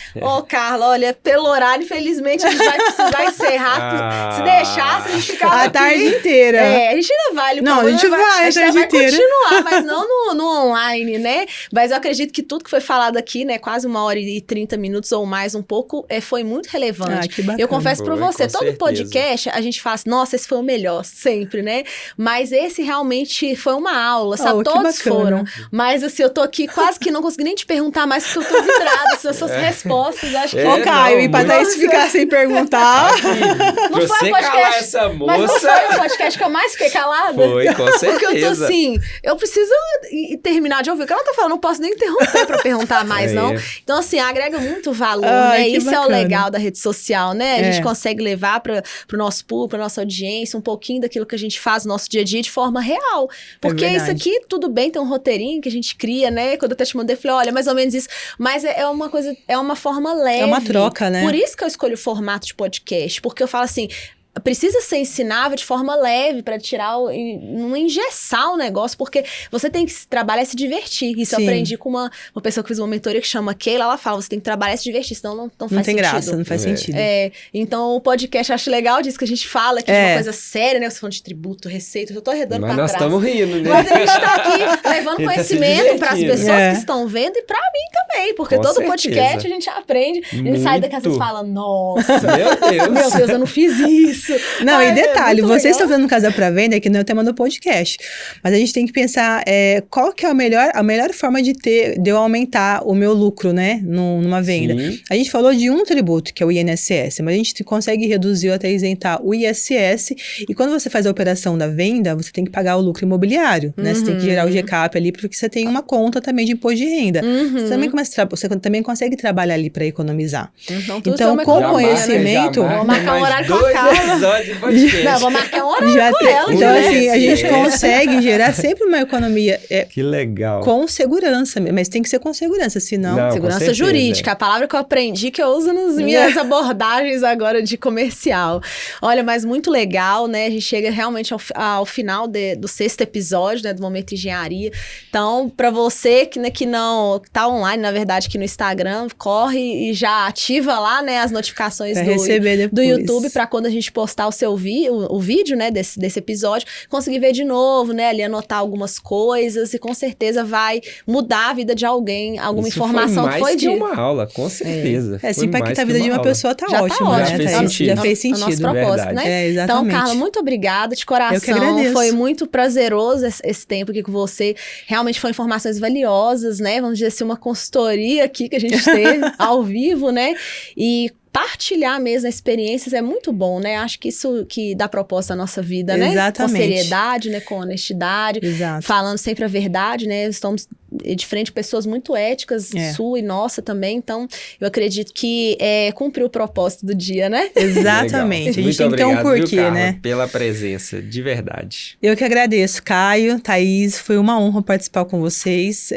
Carla, olha, pelo horário, infelizmente, a gente vai precisar encerrar. Se deixasse, a gente ficava a tarde inteira. A gente ainda vai. Não, a gente vai a tarde inteira. Continuar, mas não no online, né? Mas eu acredito que tudo que foi falado aqui, né, quase 1h30 minutos ou mais, um pouco, foi muito relevante. Que bacana. Eu confesso pra você, todo certeza. podcast a gente fala assim, nossa, esse foi o melhor, sempre, né? Mas esse realmente foi uma aula, sabe? Todos foram. Mas assim, eu tô aqui quase que não consegui nem te perguntar mais, porque eu tô vidrada, essas suas respostas, acho que... Caio, e pra Thaís ficar sem perguntar... Não foi você calar essa moça... Mas não foi o podcast que eu mais fiquei calada? Foi, com certeza. Porque eu tô assim, eu preciso terminar de ouvir o que ela tá falando, não posso nem interromper pra perguntar mais, não. Então assim, agrega muito valor, né? Isso bacana. É o legal da rede social, né? A gente consegue levar pro nosso público, pra nossa audiência, um pouquinho daquilo que a gente faz no nosso dia a dia de forma real. Porque isso aqui, tudo bem, tem um roteirinho que a gente cria, né? Quando eu até te mandei, eu falei, olha, mais ou menos isso. Mas é uma coisa, é uma forma leve. É uma troca, né? Por isso que eu escolho o formato de podcast. Porque eu falo assim... Precisa ser ensinável de forma leve para tirar, não engessar o negócio, porque você tem que trabalhar e se divertir. Isso eu aprendi com uma pessoa que fez uma mentoria que chama Keila, ela fala, você tem que trabalhar e se divertir, senão não faz sentido. Não tem graça, não faz sentido. Então o podcast eu acho legal disso que a gente fala, que é uma coisa séria, né? Você falando de tributo, receita, eu tô arredando pra trás. Mas nós estamos rindo, né? Mas a gente tá aqui levando conhecimento para as pessoas que estão vendo e pra mim também, porque com todo podcast a gente aprende, a gente sai daqui às vezes e fala, nossa, meu Deus, eu não fiz isso. isso. Não, Ai, e detalhe, muito vocês legal. estão vendo Casa para Venda, que não é o tema do podcast, mas a gente tem que pensar qual que é a melhor forma de eu aumentar o meu lucro, né, numa venda. Sim. A gente falou de um tributo, que é o INSS, mas a gente consegue reduzir ou até isentar o ISS, e quando você faz a operação da venda, você tem que pagar o lucro imobiliário, né? Você tem que gerar o GCAP ali, porque você tem uma conta também de imposto de renda. Você também consegue trabalhar ali para economizar. Tudo Então, tem uma com economia, conhecimento... Né? Vou marcar um horário com a 2 Carla. episódios de podcast. Não, vou marcar um horário Já com tem. ela. Então, né? assim, a gente ISS. consegue gerar sempre uma economia Que legal. com segurança, mas tem que ser com segurança, senão... Não, com Segurança certeza. jurídica, a palavra que eu aprendi, que eu uso nas minhas abordagens agora de comercial. Olha, mas muito legal, né? A gente chega realmente ao final do 6º episódio, né? Do Momento Engenharia. Então, para você que não tá online, na verdade, aqui no Instagram, corre e já ativa lá, né? As notificações Pra receber do depois. YouTube, para quando a gente postar o vídeo, né? Desse episódio, conseguir ver de novo, né? Ali anotar algumas coisas e com certeza vai mudar a vida de alguém, alguma Isso informação foi mais que foi que dita. uma aula, com certeza. Se Foi impactar mais a vida que de uma aula. pessoa, tá Já tá ótimo, ótimo. né, fez Thaís? sentido. Já fez É o nosso sentido. propósito, verdade. né? Exatamente. Então, Carla, muito obrigada de coração. Eu que agradeço. Foi muito prazeroso esse tempo aqui com você. Realmente foram informações valiosas, né? Vamos dizer assim, uma consultoria aqui que a gente teve ao vivo, né? E partilhar mesmo experiências é muito bom, né? Acho que isso que dá propósito à nossa vida, né? Exatamente. Com seriedade, né? Com honestidade. Exato. Falando sempre a verdade, né? Estamos de frente a pessoas muito éticas, sua e nossa também. Então, eu acredito que cumpriu o propósito do dia, né? Exatamente. A gente Muito tem que ter um obrigado, porquê, viu, Carla, né? pela presença, de verdade. Eu que agradeço, Caio, Thaís, foi uma honra participar com vocês.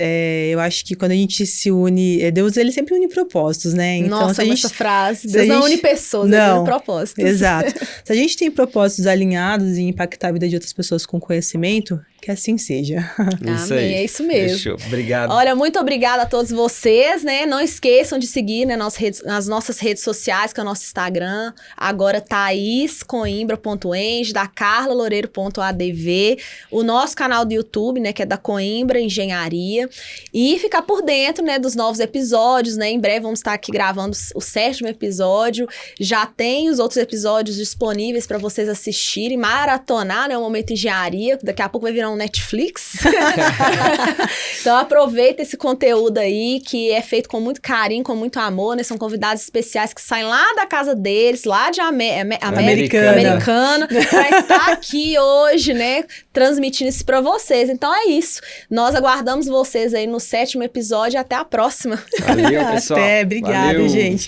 Eu acho que quando a gente se une, Deus, ele sempre une propósitos, né? Então, Nossa, se a gente, essa frase, se Deus a não gente- une pessoas, ele Não, une propósitos. Exato. Se a gente tem propósitos alinhados em impactar a vida de outras pessoas com conhecimento, que assim seja. Isso Amém, aí. é isso mesmo. Fechou. Obrigado. Olha, muito obrigada a todos vocês, né? Não esqueçam de seguir, né, nas nossas redes sociais, que é o nosso Instagram. Agora, thaiscoimbra.eng, da carlaloureiro.adv. O nosso canal do YouTube, né, que é da Coimbra Engenharia. E ficar por dentro, né, dos novos episódios, né? Em breve vamos estar aqui gravando o 7º episódio. Já tem os outros episódios disponíveis para vocês assistirem, maratonar, né? O Momento Engenharia. Daqui a pouco vai virar um Netflix. Então aproveita esse conteúdo aí, que é feito com muito carinho, com muito amor, né? São convidados especiais que saem lá da casa deles, lá de Americana, para estar aqui hoje, né? Transmitindo isso para vocês. Então é isso. Nós aguardamos vocês aí no 7º episódio. Até a próxima. Valeu, pessoal. Até, obrigada, Valeu. gente.